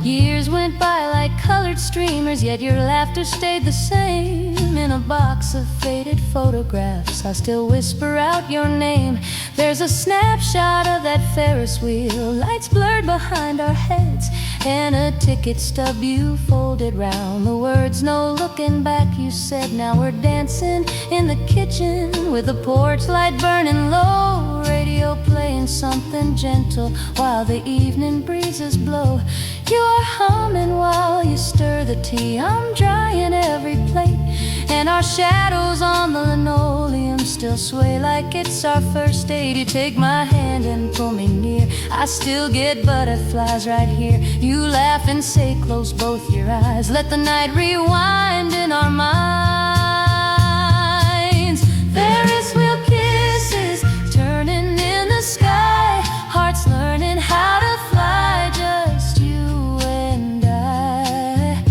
Years went by like colored streamers, yet your laughter stayed the same. In a box of faded photographs, I still whisper out your name. There's a snapshot of that Ferris wheel, lights blurred behind our heads, and a ticket stub you folded round. The words, no looking back, you said. Now we're dancing in the kitchen with the porch light burning low, radio playing something gentle while the evening breezes blow. You are humming while you stir the tea. I'm drying every plate, and our shadows on the linoleum still sway like it's our first date. You take my hand and pull me near, I still get butterflies right here. You laugh and say, close both your eyes, let the night rewind in our minds. Ferris wheel kisses turning in the sky, hearts learning how to fly, just you and I.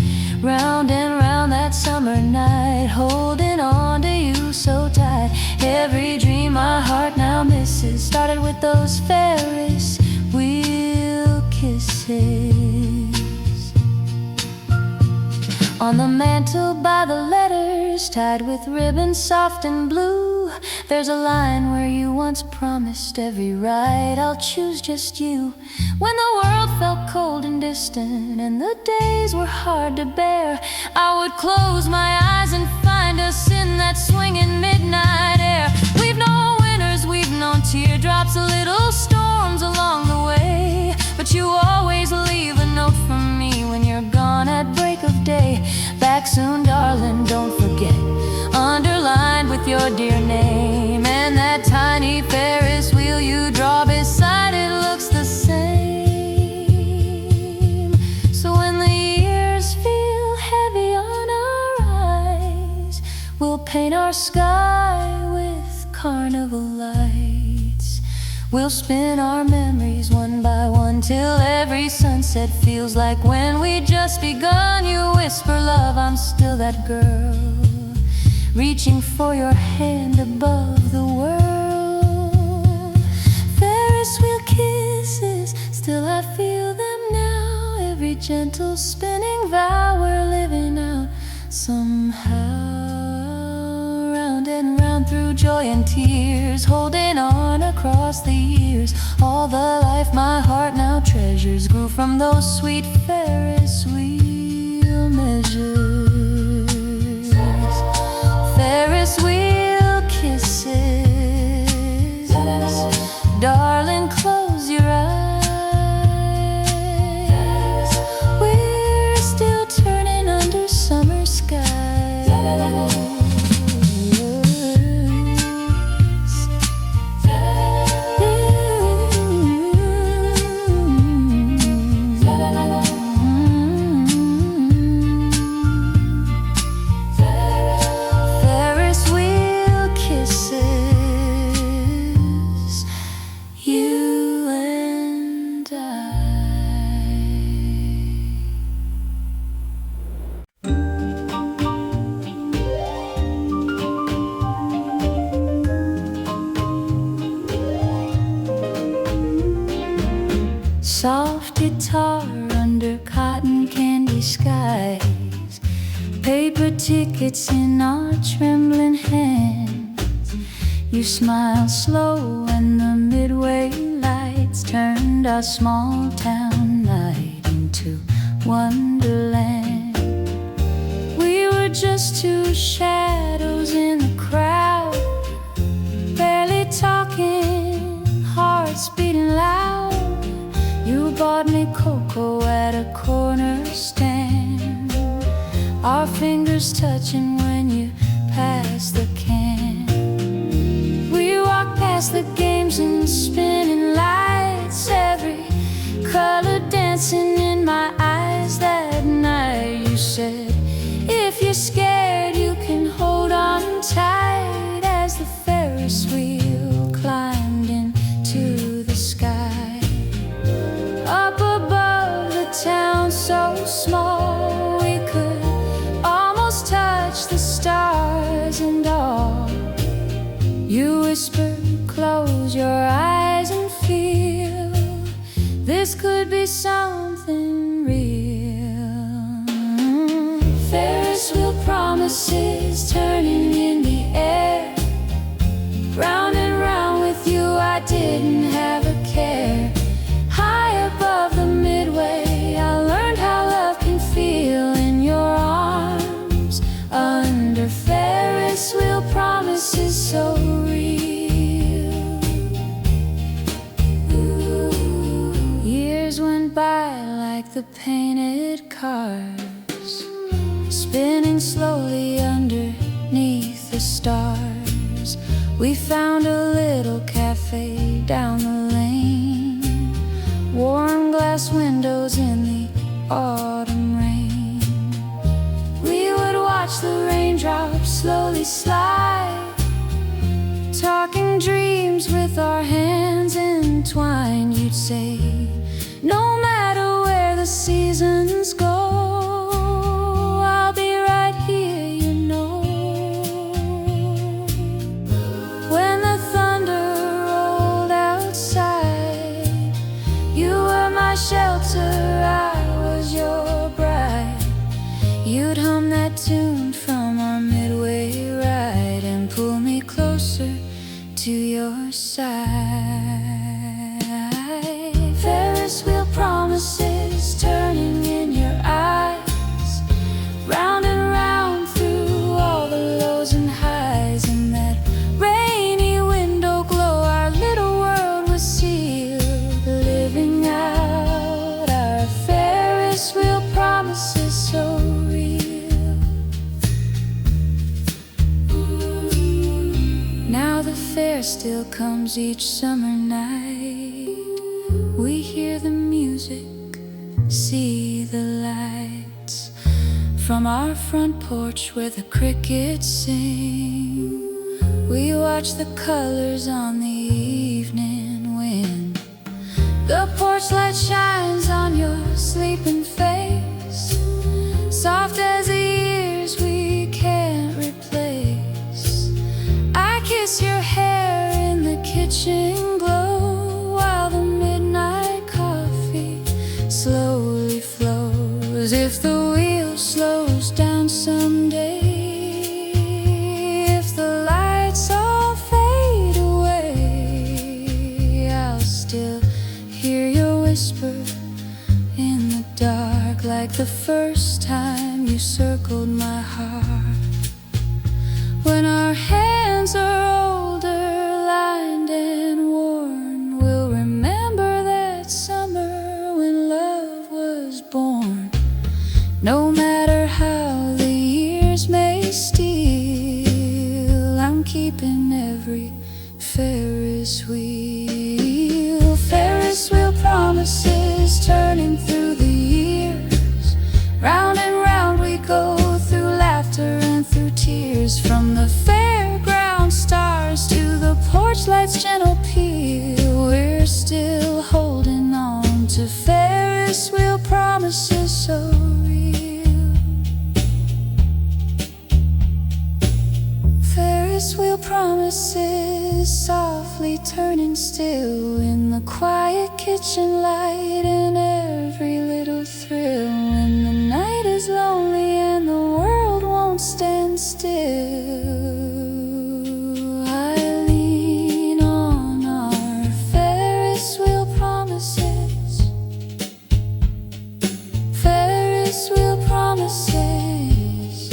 Round and round that summer night, holding on to you so tight. Every dream my heart now misses started with those Ferris wheel kisses. On the mantle by the letters, tied with ribbons soft and blue, there's a line where you once promised every ride I'll choose just you. When the world felt cold and distant and the days were hard to bear, I would close my eyes and find us in that swinging midnight air. We've known winners, we've known teardrops, little storms along the way, but you always leave a note for me when you're gone at break of day. Back soon, darling, don't forget, underlined with your dear name, and that tiny Ferris wheel you draw beside it looks the same. So when the years feel heavy on our eyes, we'll paint our sky with carnival lights. We'll spin our memories one by one till every sunset feels like when we just begun. You whisper, love, I'm still that girl, reaching for your hand above the world. Ferris wheel kisses, still I feel them now. Every gentle spinning vow we're living out somehow. Round and round through joy and tears, holding on across the years. All the life my heart now treasures grew from those sweet Ferris wheel measures. Ferris wheel kisses, darling, close your eyes. We're still turning under summer skies. Soft guitar under cotton candy skies, paper tickets in our trembling hands. You smiled slow when the midway lights turned our small town night into wonderland. We were just two shadows in the crowd, barely talking, hearts beating loud. You bought me cocoa at a corner stand, our fingers touching when you passed the can. We walked past the games and spinning lights, every color dancing in my eyes. That night you said, if you're scared you can hold on tight, as the Ferris wheel climbed into the sky. Up above the town whisper, close your eyes and feel this could be something real. Ferris wheel promises turning in the air. Round and round with you I didn't have a care. High above the midway I learned how love can feel in your arms. Under Ferris wheel promises so real. Years went by like the painted cars, spinning slowly underneath the stars. We found a little cafe down the lane, warm glass windows in the autumn rain. We would watch the raindrops slowly slide, talking dreams with our hands entwined. You'd say, no matter where the seasons go, I'll be right here, you know. When the thunder rolled outside, you were my shelter, I was your bride. You'd hum that tune from our midway ride and pull me closer to your side. Ferris wheel promises turning in your eyes, round and round through all the lows and highs. In that rainy window glow our little world was sealed, living out our Ferris wheel promises so real. Now the fair still comes each summer night. We hear the music, see the lights from our front porch where the crickets sing. We watch the colors on the evening wind. The porch light shines on your sleeping face, soft as the years we can't replace. I kiss your hair in the kitchen glow while the midnight coffee slowly flows. If the wheel slows down someday, if the lights all fade away, I'll still hear your whisper in the dark, like the first time you circled my heart. When our hands are older, lined and worn, we'll remember that summer when love was born. No matter how the years may steal, I'm keeping every Ferris wheel. Ferris wheel promises turning through the years. Round and round we go through laughter and through tears. From the fairground stars to the porch lights' gentle peal, we're still holding on to Ferris wheel promises so real. Ferris wheel promises softly turning still in the quiet kitchen light and every little thrill. When the night is lonely and the world won't stand still, I lean on our Ferris wheel promises. Ferris wheel promises.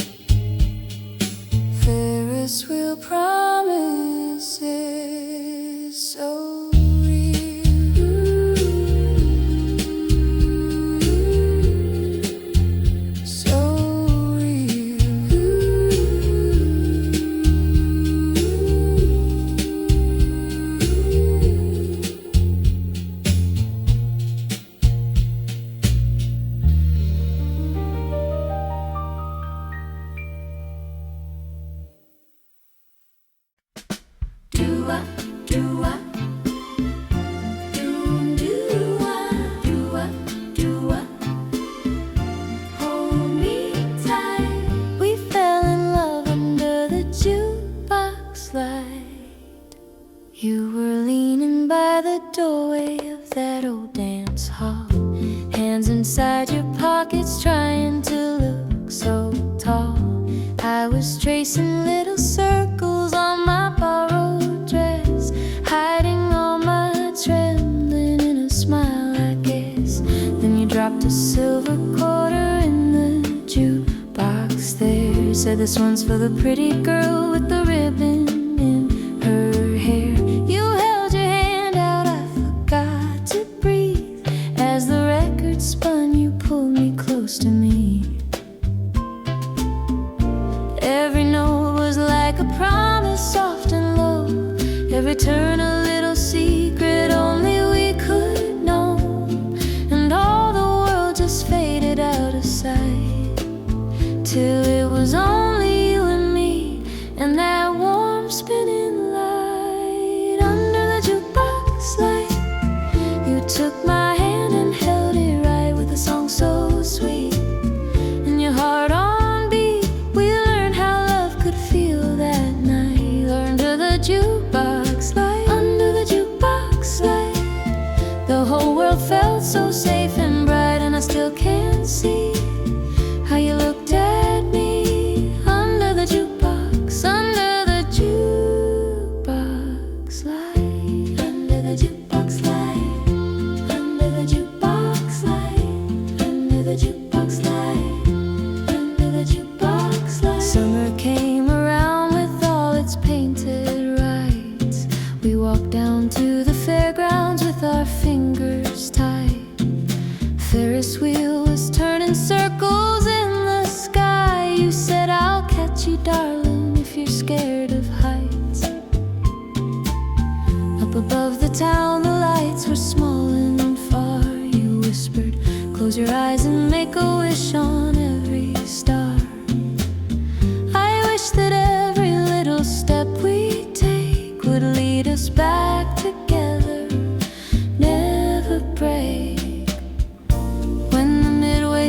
Ferris wheel promises so real. So real. Do-a, do-a, do-do-a, do-a, do-a. Hold me tight. We fell in love under the jukebox light. little circles on my borrowed dress, hiding all my trembling in a smile, I guess. Then you dropped a silver quarter in the jukebox there. Said this one's for the pretty girl with the ribbon in her hair. You held your hand out, I forgot to breathe. As the record spun, you pulled me close to me. Every note was like a promise, soft and low. Every turn a little secret only we could know. And all the world just faded out of sight, till it was only you and me and that warm spinning light. Under the jukebox light, you took my hand and held it right with a song so sweet. And your heart on beat, we learned how love could feel that night. Under the jukebox light, under the jukebox light, the whole world felt so safe and bright. And I still can't see how you looked at me under the jukebox, under the jukebox light, under the jukebox light, under the jukebox light, under the jukebox light, under the jukebox light. Summer came around with all its painted rides. We walked down to the fairgrounds with our fingers tied. Ferris wheel was turning circles in the sky. You said, I'll catch you, darling, if you're scared of heights. Up above the town, the lights were small and far. You whispered, close your eyes and make a wish on every star. I wish that every little step we take would lead us back together, never break.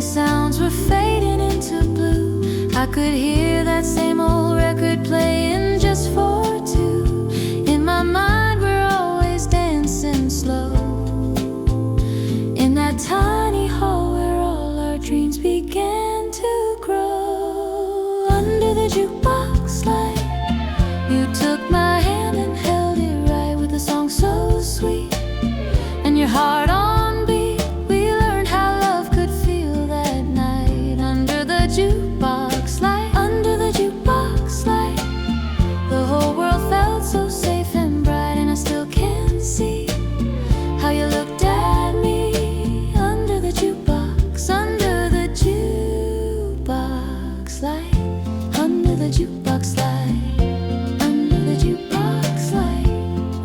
Sounds were fading into blue. I could hear that same old record playing just for two. In my mind we're always dancing slow, in that tiny hall where all our dreams began to grow. Under the jukebox light, you took my hand and held it right with a song so sweet. And your heart on beat, we learned how love could feel that night. Under the jukebox light, under the jukebox light, the whole world felt so safe and bright. And I still can't see how you looked at me under the jukebox, under the jukebox light, under the jukebox light, under the jukebox light,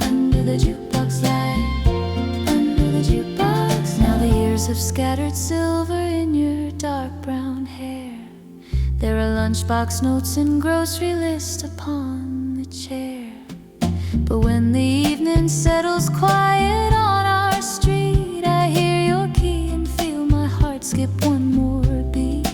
under the jukebox light, under the jukebox. Now the years have scattered silver in your dark brown hair. There are lunchbox notes and grocery lists upon the chair. But when the evening settles quiet on our street, I hear your key and feel my heart skip one more beat.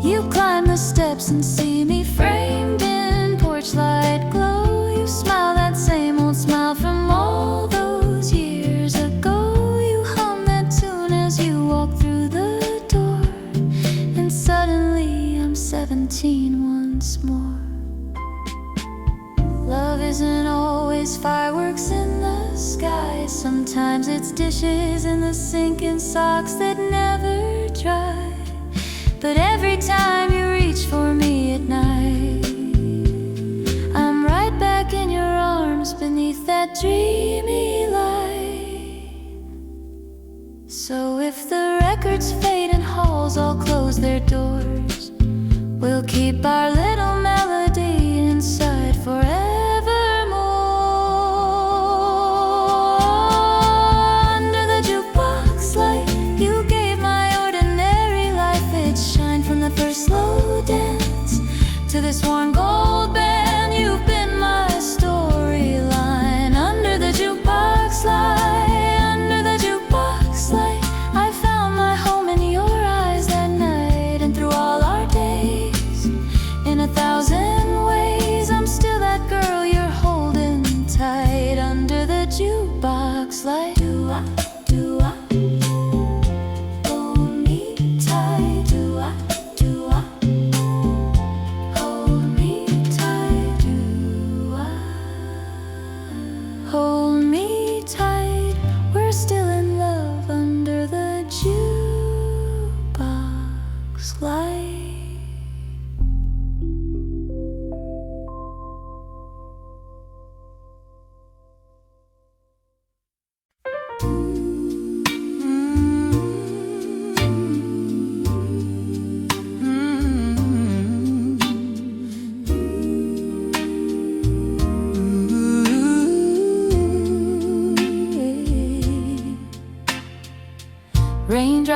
You climb the steps and see me framed in porch light glow. You smile that same old smile from all those years ago. You hum that tune as you walk through the door, and suddenly I'm 17 once more. Love isn't always fireworks in the sky. Sometimes it's dishes in the sink and socks that never dry. But every time you reach for me at night, I'm right back in your arms beneath that dreamy light. So if the records fade and halls all close their doors, we'll keep our little melody inside forevermore. Under the jukebox light, you gave my ordinary life its shine. From the first slow dance to this worn gold band, you've been my storyline. Under the jukebox light, under the jukebox light, I found my home in your eyes that night. And through all our days, in 1,000 ways, I'm still that girl you're holding tight. Under the jukebox light, do-I, hold me tight. Do-I, hold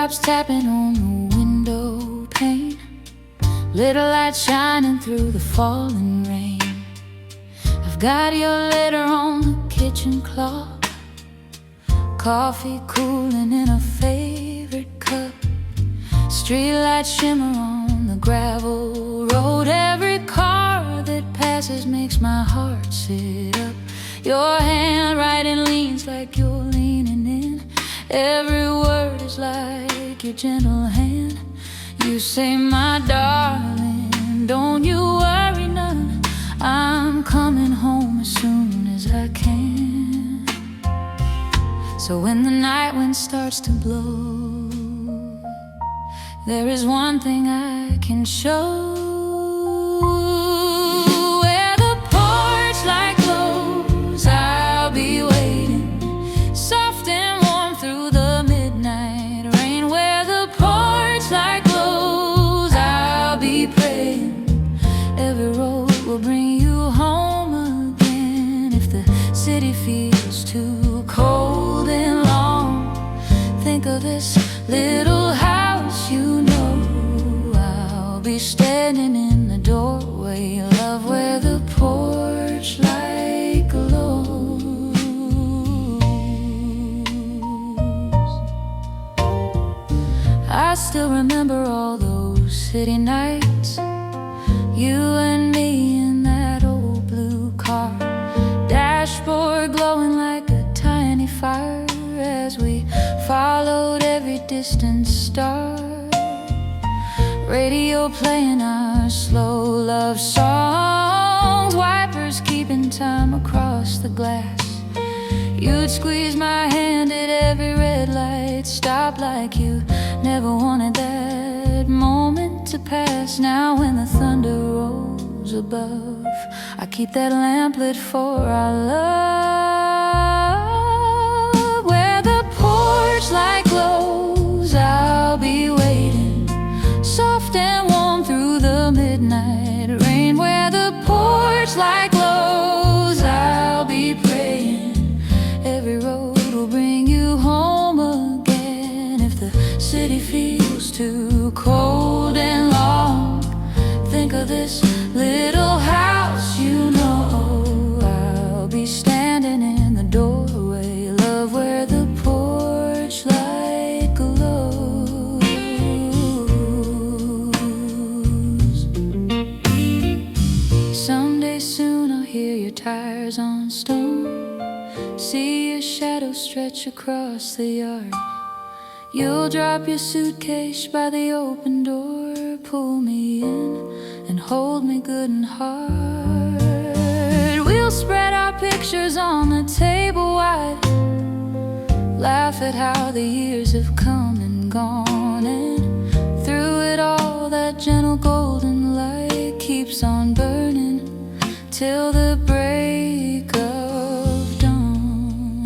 Raindrops tapping on the window pane, little light shining through the falling rain. I've got your letter on the kitchen clock, coffee cooling in a favorite cup, streetlight shimmer on the gravel road. Every car that passes makes my heart sit up. Your handwriting leans like you're leaning in. Every word is like your gentle hand. You say, my darling, don't you worry none, I'm coming home as soon as I can. So when the night wind starts to blow, there is one thing I can show. Where the porch light glows, I'll be waiting, soft and warm through the midnight rain. Where the porch light glows, I'll be praying. Every road will bring you home again. If the city feels too cold and long, think of this little house, you know I'll be standing in the doorway. Love, where the porch light glows. I still remember all those city nights, you and me in that old blue car, dashboard glowing like a tiny fire as we followed every distant star. Radio playing our slow love songs, wipers keeping time across the glass. You'd squeeze my hand at every red light stop, like you never wanted that moment to pass. Now when the thunder rolls above, I keep that lamp lit for our love. Where the porch light glows, I'll be waiting, soft and warm through the midnight rain. Where the porch light glows, I'll be praying. Every road will bring you home again. If the city feels too cold and long, think of this little house, you know I'll be standing in the doorway. Love, where the porch light glows. Someday soon I'll hear your tires on stone, see your shadow stretch across the yard. You'll drop your suitcase by the open door, pull me in and hold me good and hard. We'll spread our pictures on the table wide, laugh at how the years have come and gone, and through it all that gentle golden light keeps on burning till the break of dawn.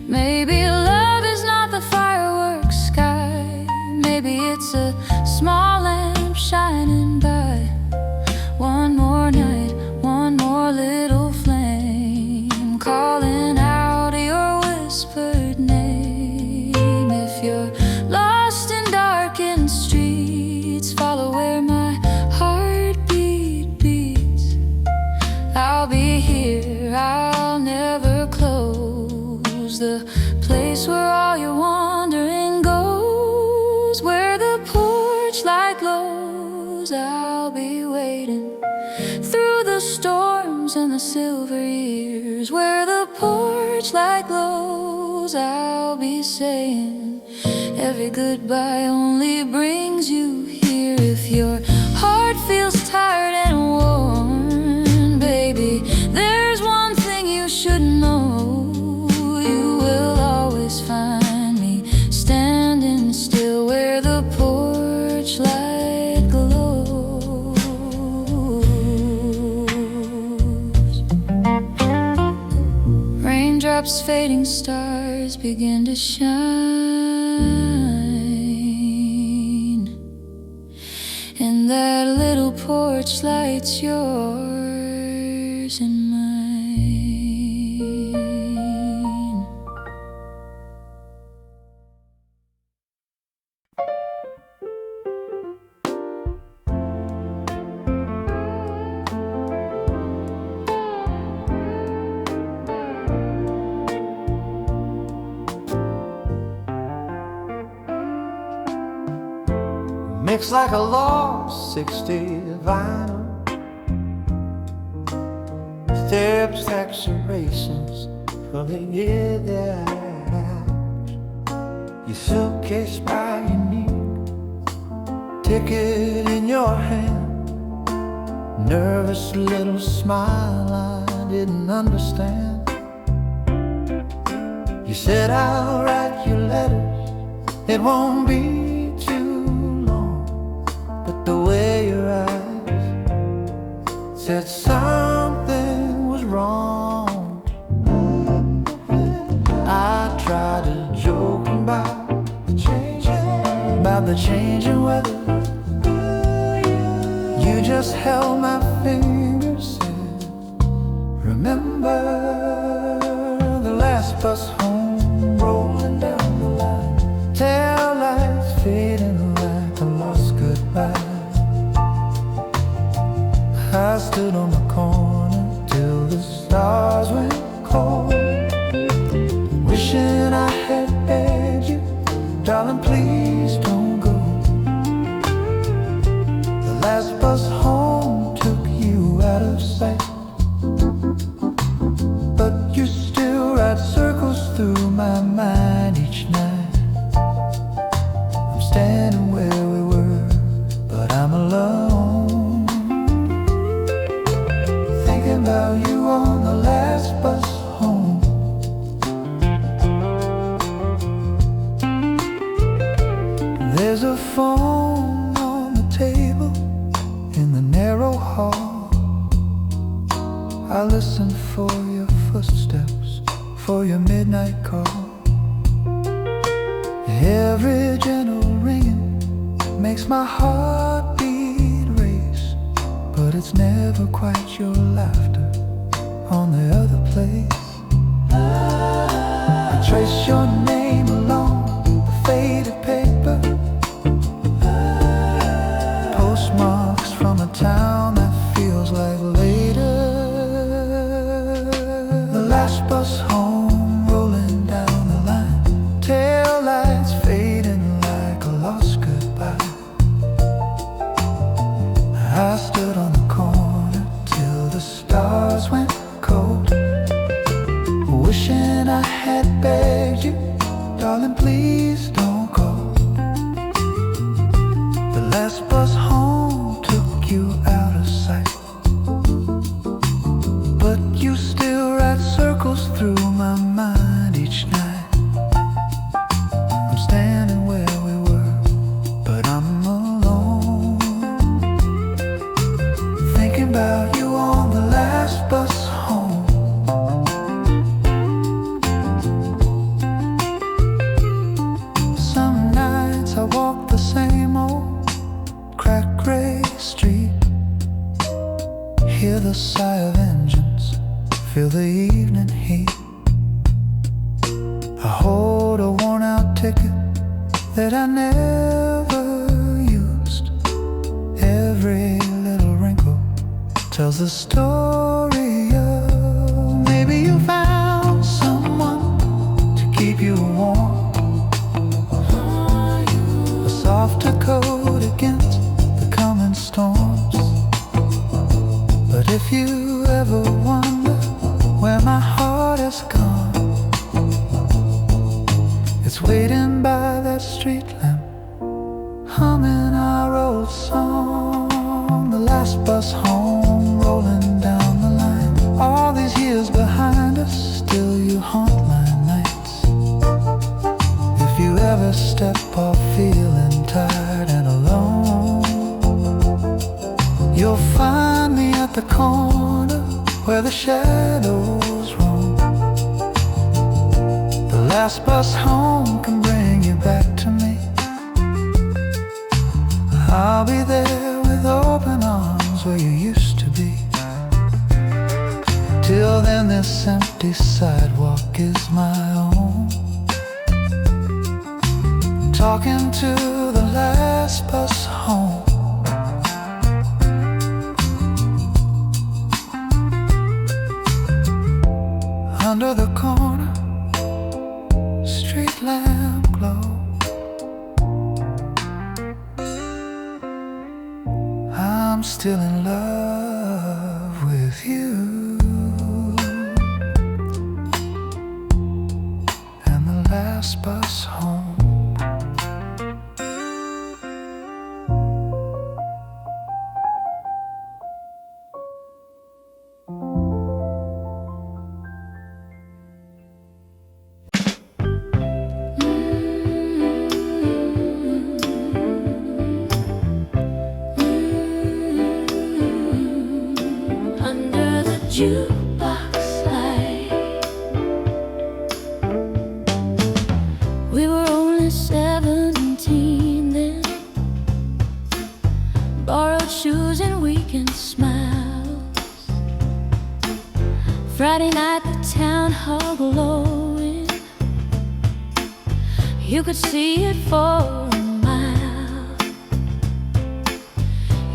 Maybe love is not the fireworks sky, maybe it's a small lamp shining by. One more night, one more little flame, calling out your whispered name. If you're lost in darkened streets, follow where my heartbeat beats. I'll be here, I'll never close, the place where all your wandering goes. Where the porch light glows, I'll be waiting through the storms and the silver years. Where the porch light glows, I'll be saying every goodbye only brings you here. If your heart feels tired and worn, baby, there's one thing you should know. You will always find me standing still where the porch light glows. Raindrops fading, stars begin to shine, and that little porch light's yours and mine. Clicks like a lost 60 vinyl. Steps, accelerations for the year that I had. Your suitcase by your knee, ticket in your hand, nervous little smile I didn't understand. You said I'll write you letters, it won't be too long. But the way your eyes said something was wrong. I tried to joke about the changing weather. You just held my fingers, said, remember the last bus home, rolling down the line, tail lights fading like a lost goodbye. I stood on the corner till the stars went cold, wishing I had begged you, darling, please don't go. The last bus home took you out of sight, but you still ride circles through my mind each night. I'm standing where we were, but I'm alone, thinking about you on the last bus home. There's a phone on the table in the narrow hall. I listen for your footsteps, for your midnight call. Every gentle ringing makes my heartbeat race, but it's never quite your laughter on the other place. I trace your name along the faded paper, postmarks from a town that feels like later. The last bus home, rolling down the line, tail lights fading like a lost goodbye. I stood on the corner till the stars went cold, wishing I had begged you, darling, please don't go. The last bus home took you out of sight, but you still ride circles through my mind each night. I'm standing where we were, but I'm alone, thinking about you on the last bus home. Some nights I walk the same old cracked gray street, hear the sigh of engines, feel the evening heat. I hold a worn out ticket that I never used. Every little wrinkle tells the story of maybe you found someone to keep you warm, a softer coat against the coming storms. But if you ever wonder where my heart has gone, it's waiting by that street lamp, humming our old song. The last bus home, rolling down the line. All these years behind us, still you haunt my nights. If you ever step off feeling tired and alone, you'll find me at the corner where the shadows roam. The last bus home can bring you back to me. I'll be there with open arms where you used to be. Till then this empty sidewalk is my own, talking to the last bus home. Under the corner, street lamp glow. still in love with you. And the last bus home. Jukebox light. We were only 17 then, borrowed shoes and weekend smiles. Friday night, the town hall glowing. You could see it for a mile.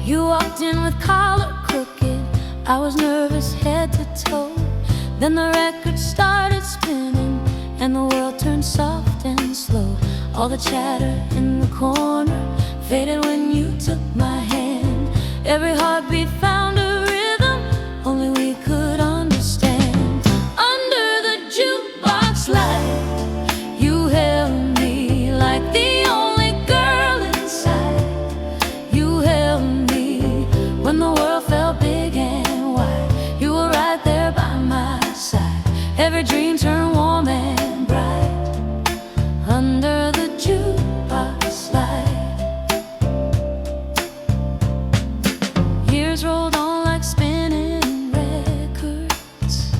You walked in with collar crooked. I was nervous head to toe. Then the record started spinning and the world turned soft and slow. All the chatter in the corner faded when you took my hand. Every heartbeat found a rhythm only we could understand. Under the jukebox light, you held me like the only girl inside. You held me when the world felt big and you were right there by my side. Every dream turned warm and bright under the jukebox light. Years rolled on like spinning records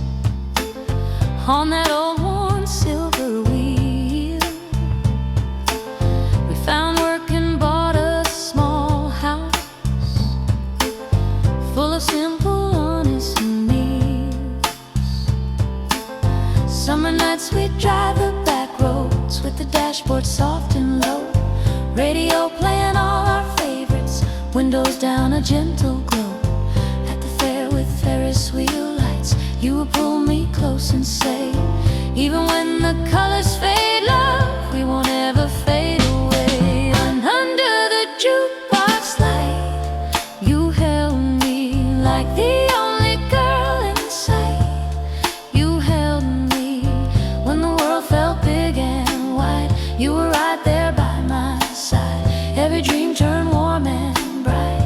on that old worn silver wheel. We found work and bought a small house full of simple summer nights we'd drive the back roads with the dashboard soft and low. Radio playing all our favorites, windows down a gentle glow. At the fair with Ferris wheel lights, you would pull me close and say, even when the colors fade, love, we won't ever fade away. And under the jukebox light, you held me like the only girl in sight. You held me when the world felt big and wide. You were right there by my side. Every dream turned warm and bright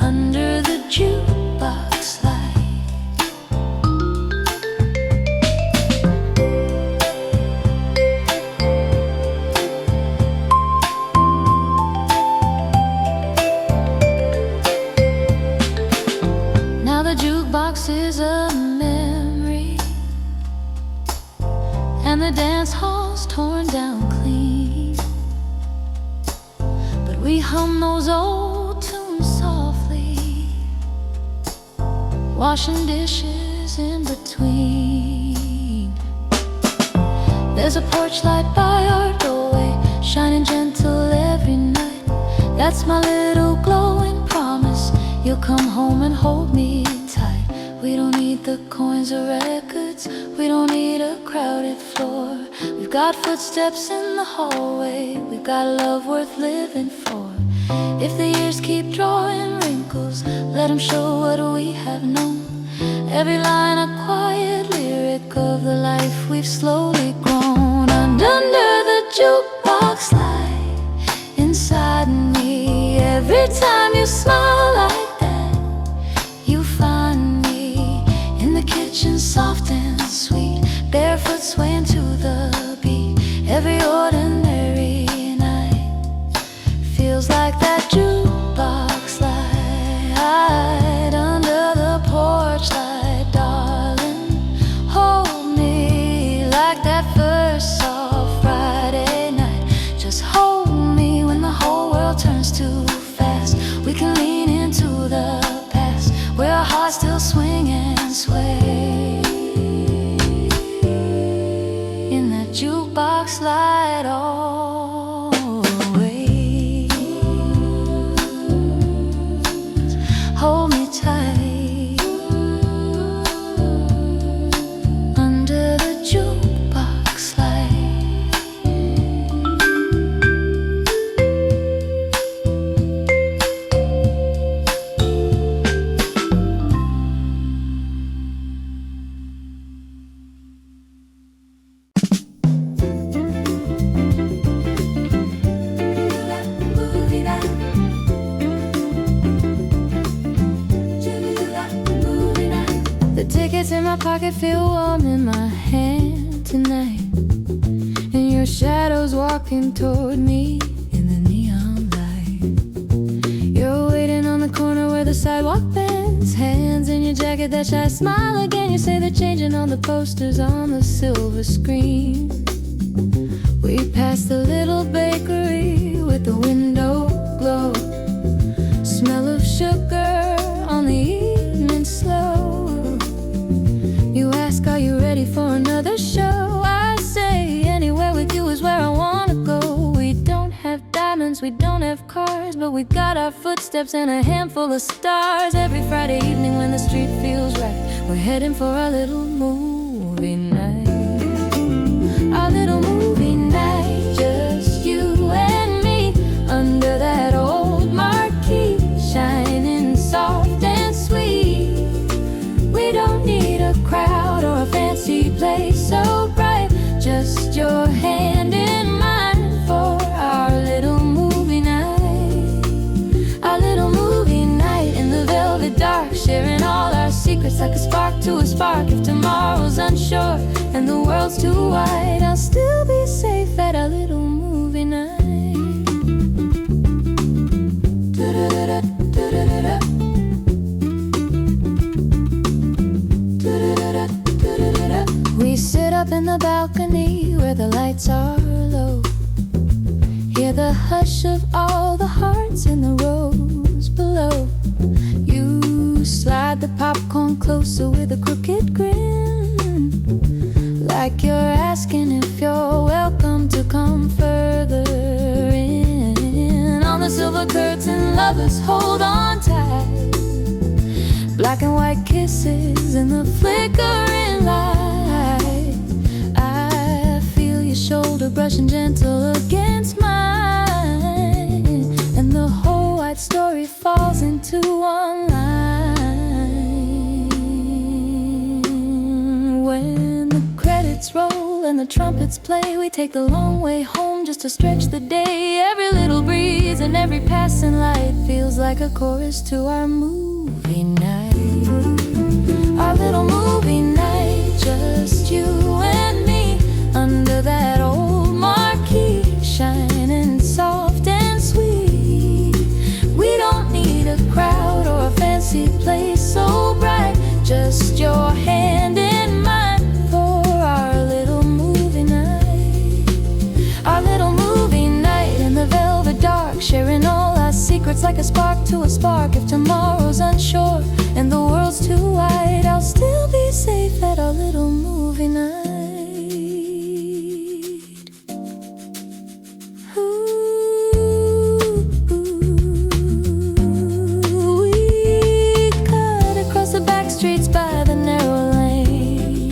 under the jukebox light. Now the jukebox is a memory, and the dance hall's torn down clean. But we hum those old tunes softly, washing dishes in between. There's a porch light by our doorway, shining gentle every night. That's my little glowing promise, you'll come home and hold me tight. We don't need the coins or records, we don't need a crowded floor. We've got footsteps in the hallway, we've got love worth living for. If the years keep drawing wrinkles, let them show what we have known. Every line a quiet lyric of the life we've slowly grown. And under the jukebox light, inside me, every time you smile like that, you find me in the kitchen, soft and sweet, barefoot swaying to the beat. Every ordinary night feels like that jukebox light under the porch light, darling. Hold me like that first soft Friday night. Just hold me when the whole world turns too fast. We can lean into the past, where our hearts still swing and sway in that jukebox light always. Hold me tight under the jukebox light. Kiss in my pocket, feel warm in my hand tonight. And your shadow's walking toward me in the neon light. You're waiting on the corner where the sidewalk bends, hands in your jacket, that shy smile again. You say they're changing all the posters on the silver screen. We passed the little bakery with the window glow, smell of sugar on the evening slow. You ask, are you ready for another show? I say, anywhere with you is where I wanna go. We don't have diamonds, we don't have cars, but we got our footsteps and a handful of stars. Every Friday evening when the street feels right, we're heading for our little movie night. Our little movie night, just you and me, under that old marquee, shining soft and sweet. We don't need a crowd or a fancy place so bright, just your hand in mine for our little movie night. Our little movie night in the velvet dark, sharing all our secrets like a spark to a spark. If tomorrow's unsure and the world's too wide, I'll still be safe at our little movie night. Do-do-do-do, do-do-do-do. We sit up in the balcony where the lights are low, hear the hush of all the hearts in the rows below. You slide the popcorn closer with a crooked grin, like you're asking if you're welcome to come further in. On the silver curtain, lovers hold on tight, black and white kisses in the flickering light. I feel your shoulder brushing gentle against mine, and the whole white story falls into one line. When the credits roll and the trumpets play, we take the long way home just to stretch the day. Every little breeze and every passing light feels like a chorus to our movie night. Our little movie night, just you and me, under that old marquee, shining soft and sweet. We don't need a crowd or a fancy place so bright, just your hand in mine for our little movie night. Our little movie night in the velvet dark, sharing all our secrets like a spark to a spark. If tomorrow's unsure and the world's too wide, I'll still be safe at our little movie night. Ooh, we cut across the back streets by the narrow lane,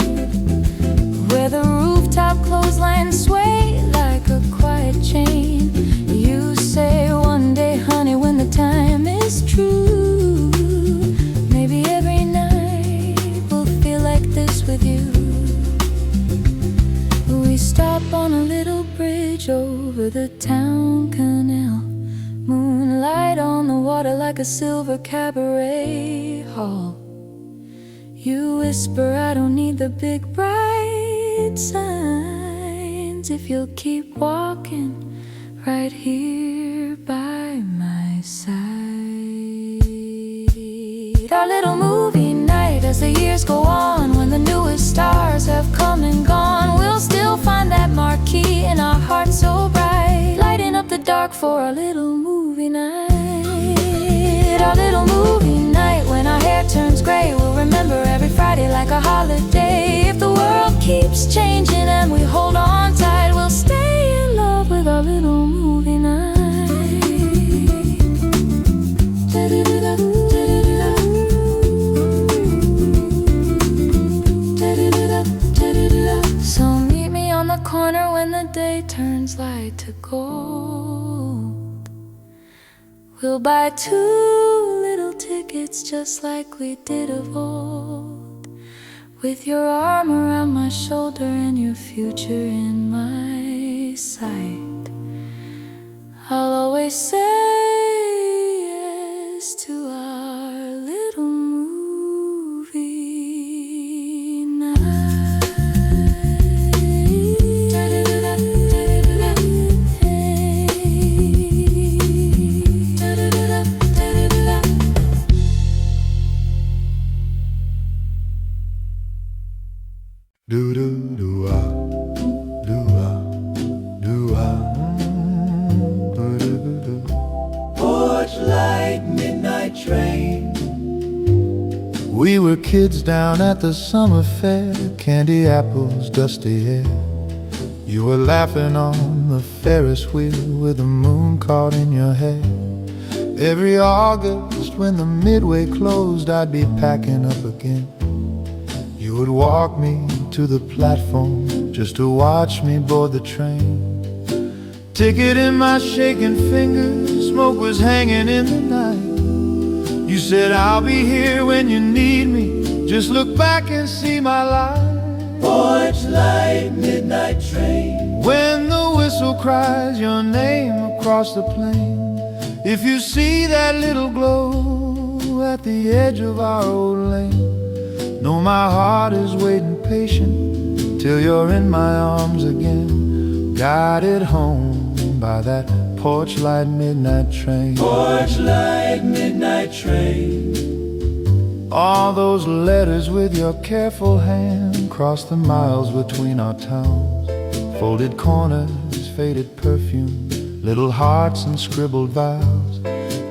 where the rooftop clotheslines sway like a quiet chain. You say one day, honey, when the time is true, maybe every night will feel like this with you. We stop on a little bridge over the town canal, moonlight on the water like a silver cabaret hall. You whisper, I don't need the big bright signs, if you'll keep walking right here by my side. Our little movie night, as the years go on, when the newest stars have come and gone, we'll still find that marquee in our hearts so bright, lighting up the dark for our little movie night. Our little movie night, when our hair turns gray, we'll remember every Friday like a holiday. If the world keeps changing and we hold on tight, we'll stay in love with our little movie night. So meet me on the corner when the day turns light to gold. We'll buy 2 little tickets just like we did of old, with your arm around my shoulder and your future in my sight. I'll always say yes to our little movie We were kids down at the summer fair, candy apples, dusty hair. You were laughing on the Ferris wheel with the moon caught in your hair. Every August when the Midway closed, I'd be packing up again. You would walk me to the platform just to watch me board the train. Ticket in my shaking fingers, smoke was hanging in the night. You said, I'll be here when you need me, just look back and see my light. Porch light, midnight train. When the whistle cries your name across the plain, if you see that little glow at the edge of our old lane, know my heart is waiting patient till you're in my arms again, guided home by that porch light midnight train. Porch light, midnight train. All those letters with your careful hand cross the miles between our towns. Folded corners, faded perfume, little hearts and scribbled vows.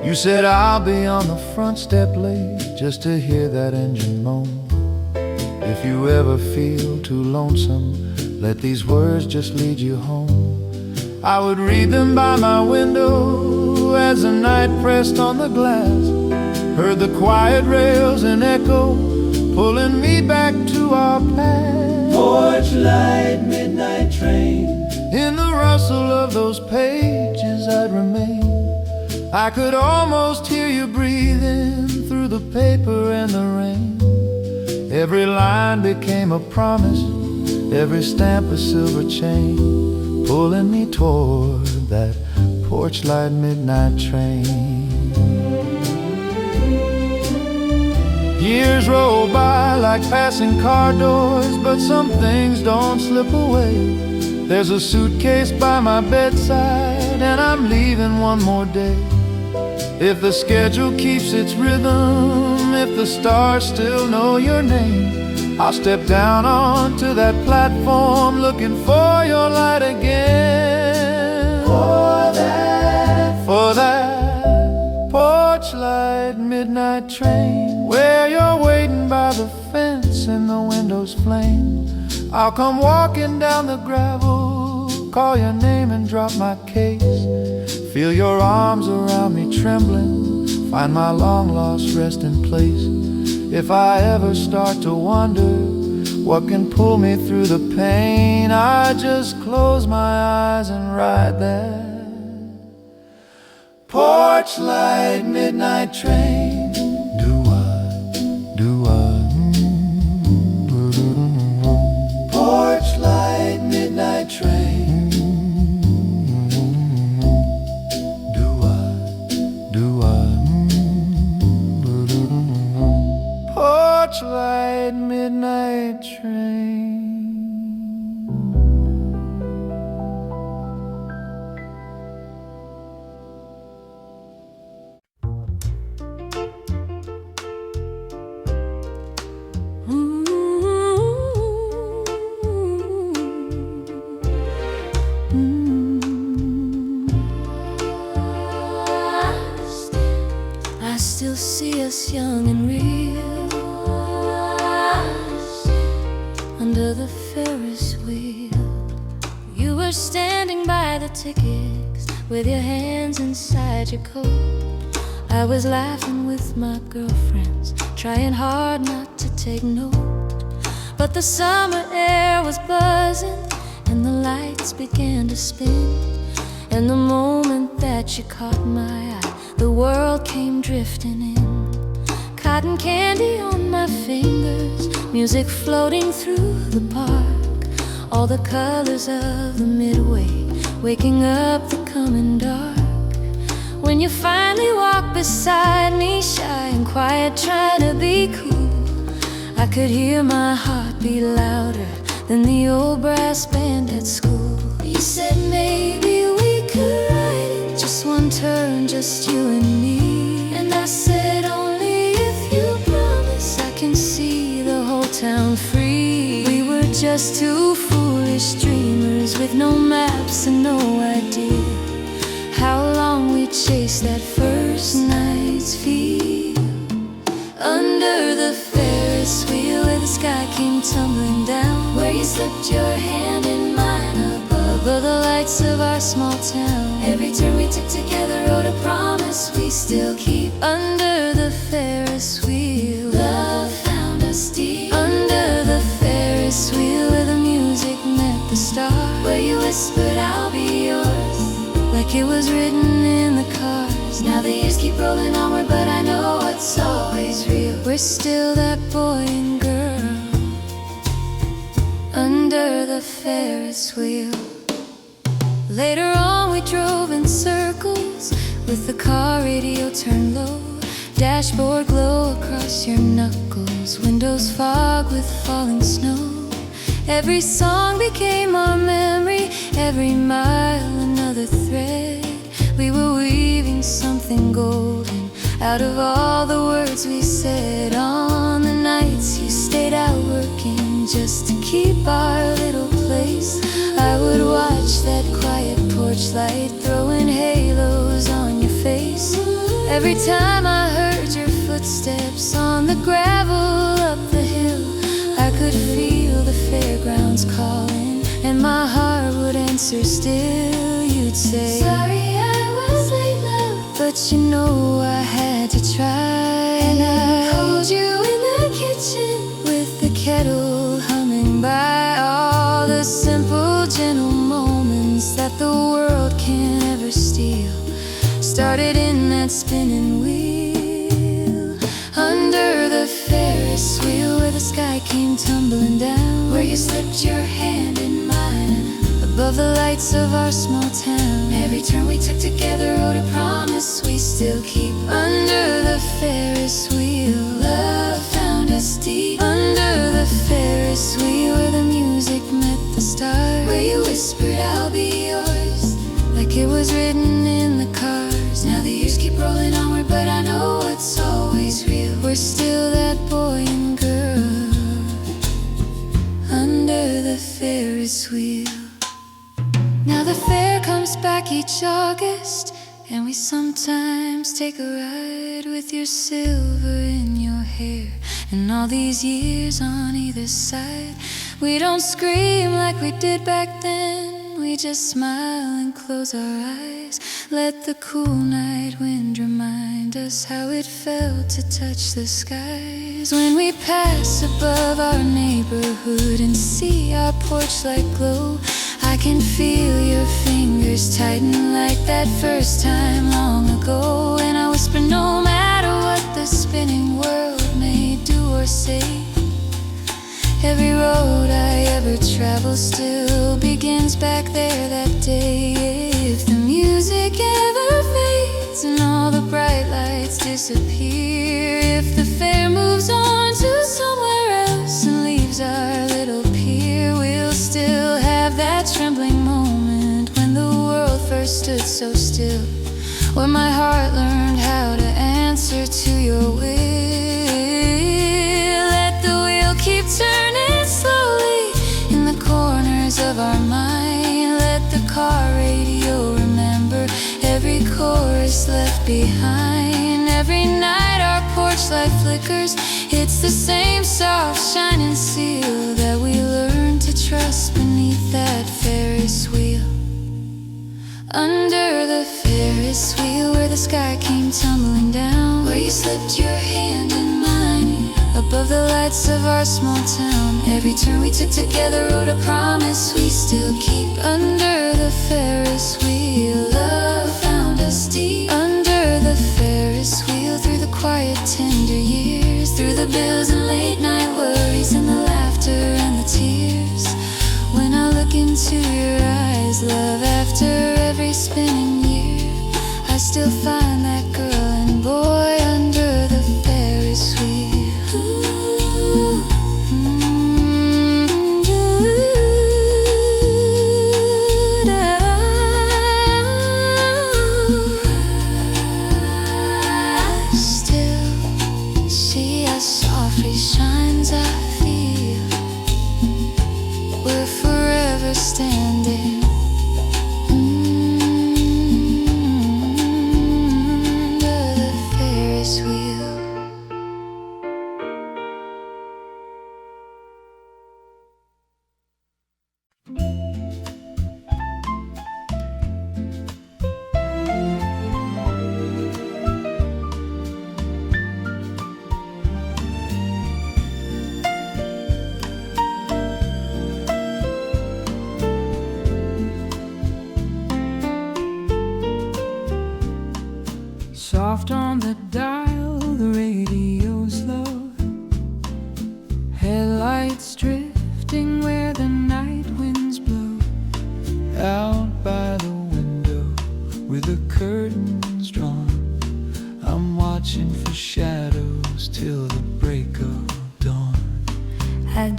You said I'll be on the front step late just to hear that engine moan. If you ever feel too lonesome, let these words just lead you home. I would read them by my window as the night pressed on the glass. Heard the quiet rails and echo pulling me back to our past. Porch light, midnight train. In the rustle of those pages I'd remain. I could almost hear you breathing through the paper and the rain. Every line became a promise, every stamp a silver chain, pulling me toward that porch light midnight train. Years roll by like passing car doors, but some things don't slip away. There's a suitcase by my bedside, and I'm leaving one more day. If the schedule keeps its rhythm, if the stars still know your name, I'll step down onto that platform looking for your light again. For that porch light midnight train, where you're waiting by the fence and the windows flame. I'll come walking down the gravel, call your name and drop my case. Feel your arms around me trembling, find my long lost resting place. If I ever start to wonder what can pull me through the pain, I just close my eyes and ride that porch light midnight train. Porch light midnight train. Porch light midnight train. I still see us young and real under the Ferris wheel. You were standing by the tickets with your hands inside your coat. I was laughing with my girlfriends, trying hard not to take note. But the summer air was buzzing and the lights began to spin. And the moment that you caught my eye, the world came drifting in. Cotton candy on my fingers, music floating through the park, all the colors of the Midway, waking up the coming dark. When you finally walked beside me, shy and quiet, trying to be cool, I could hear my heart beat louder than the old brass band at school. You said maybe we could ride it, just one turn, just you and me. And I said only if you promise I can see the whole town free. We were just two foolish dreamers with no maps and no idea how long we chased that first night's feel under the still keep under the Ferris wheel. Love found us deep under the Ferris wheel, where the music met the stars, where you whispered I'll be yours, like it was written in the cars. Now the years keep rolling onward, but I know what's always real. We're still that boy and girl under the Ferris wheel. Later on we drove in circles with the car radio turned low, dashboard glow across your knuckles, windows fog with falling snow. Every song became our memory, every mile another thread. We were weaving something golden out of all the words we said. On the nights you stayed out working just to keep our little place, I would watch that quiet porch light throwing halos on your face. Every time I heard your footsteps on the gravel up the hill, I could feel the fairgrounds calling, and my heart would answer still. You'd say, sorry I was late, love, but you know I had to try. And I hold you in the kitchen with the kettle humming by. All the simple, gentle moments that the world can't ever steal started in that spinning wheel. Under the Ferris wheel, where the sky came tumbling down, where you slipped your hand in mine, above the lights of our small town. Every turn we took together wrote a promise we still keep. Under the Ferris wheel, love found us deep under the Ferris wheel, where the music met the stars, where you whispered I'll be yours, like it was written in the cars. Now the years keep rolling onward, but I know it's always real. We're still that boy and girl under the Ferris wheel. Now the fair comes back each August, and we sometimes take a ride with your silver in your hair. And all these years on either side, we don't scream like we did back then. We just smile and close our eyes, let the cool night wind remind us how it felt to touch the skies. When we pass above our neighborhood and see our porch light glow, I can feel your fingers tighten like that first time long ago. And I whisper, no matter what the spinning world may do or say, every road I ever travel still begins back there that day. If the music ever fades and all the bright lights disappear, if the fair moves on to somewhere else and leaves our little pier, we'll still have that trembling moment when the world first stood so still, where my heart learned how to answer to your will. Let the wheel keep turning slowly in the corners of our mind. Let the car radio remember every chorus left behind. Every night our porch light flickers, it's the same soft shining seal that we learned to trust beneath that Ferris wheel. Under the Ferris wheel, where the sky came tumbling down, where you slipped your hand in mine, above the lights of our small town. Every turn we took together wrote a promise we still keep. Under the Ferris wheel, love found us deep under the Ferris wheel, through the quiet tender years, through the bills and late night worries, and the laughter and the tears. When I look into your eyes, love, after every spinning year, I still find that girl and boy under the Ferris wheel. Ooh, I still see how softly shines our field. We're forever standing under the Ferris wheel.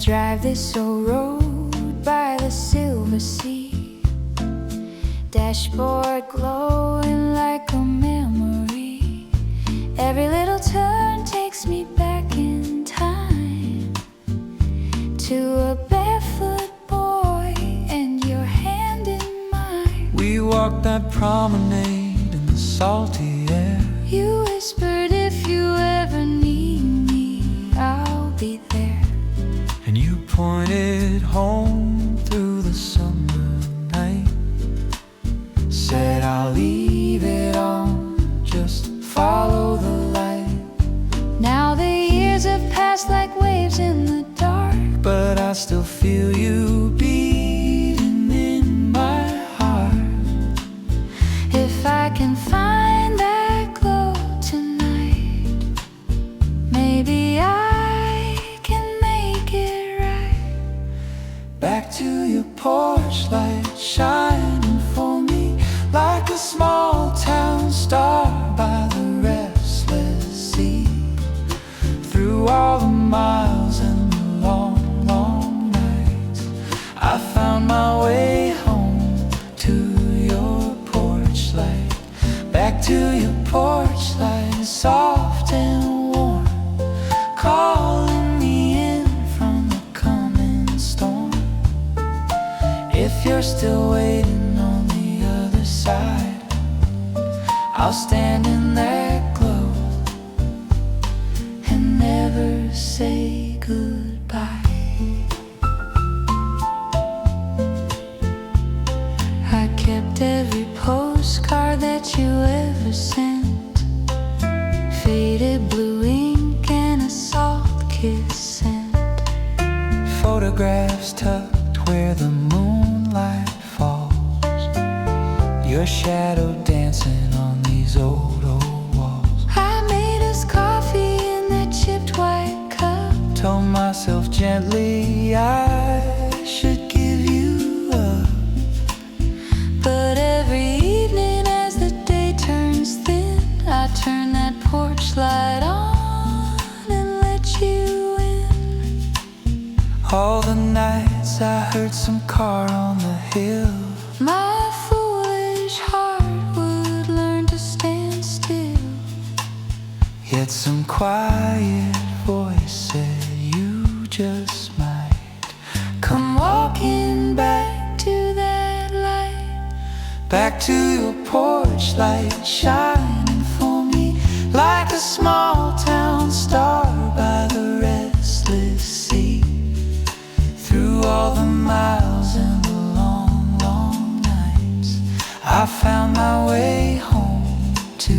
drive this old road by the silver sea, dashboard glowing like a memory. Every little turn takes me back in time to a barefoot boy and your hand in mine. We walked that promenade in the salty air. You whispered, if you ever need me, I'll be there. And you pointed home through the summer night, said I'll leave it on, just follow the light. Now the years have passed like waves in the dark, but I still feel you beating in my heart. if I can find that glow tonight, maybe I can make it right. Back to your porch light, shining for me like a small town star by the restless sea. Through all the miles and the long, long nights, I found my way home to your porch light. Back to your porch light, soft and warm, calling me in from the coming storm. If you're still waiting on the other side, I'll stand in that glow and never say goodbye. I kept every postcard that you ever sent, faded blue ink and a salt kiss scent. Photographs tucked where the moonlight falls, your shadow dancing on these old walls. I made us coffee in that chipped white cup, Told myself gently I should give you up. but every evening as the day turns thin, I turn that porch light on and let you in. All the nights I heard some car on the hill, My foolish heart would learn to stand still, yet some quiet voice said you just might come walking back to that light. Back to your porch light, shining for me like a small town star by the restless sea. Through all the miles and the long, long nights, I found my way home to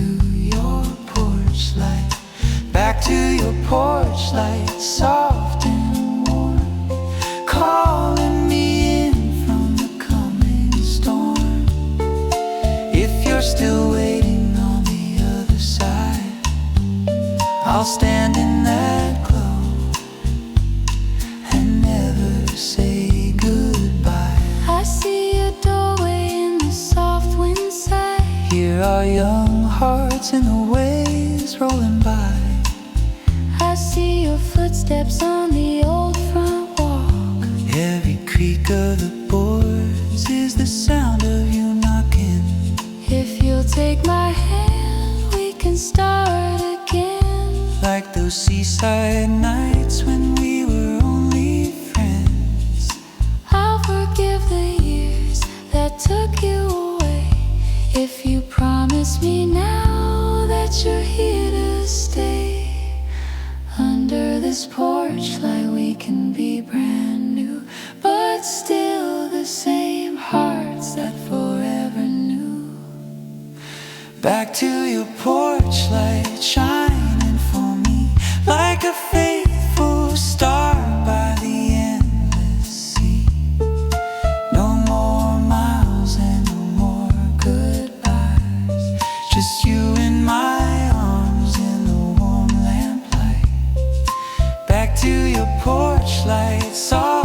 your porch light. Back to your porch light, soft and warm, calling me in from the coming storm. If you're still waiting on the other side, I'll stand in that glow and never say goodbye. I see a doorway in the soft wind sigh. Here are young hearts in the waves rolling by. I see your footsteps on the old front walk. Every creak of the boards is the sound of you knocking. If you'll take my hand, we can start again, Like those seaside nights when we were only friends. I'll forgive the years that took you away, if you promise me now that you're here to stay. Under this porch light we can be brand new, but still the same hearts that forever knew. Back to your porch light, shining for me like a faithful star by the endless sea. No more miles and no more goodbyes, just you in my arms in the warm lamplight. Back to your porch light, soft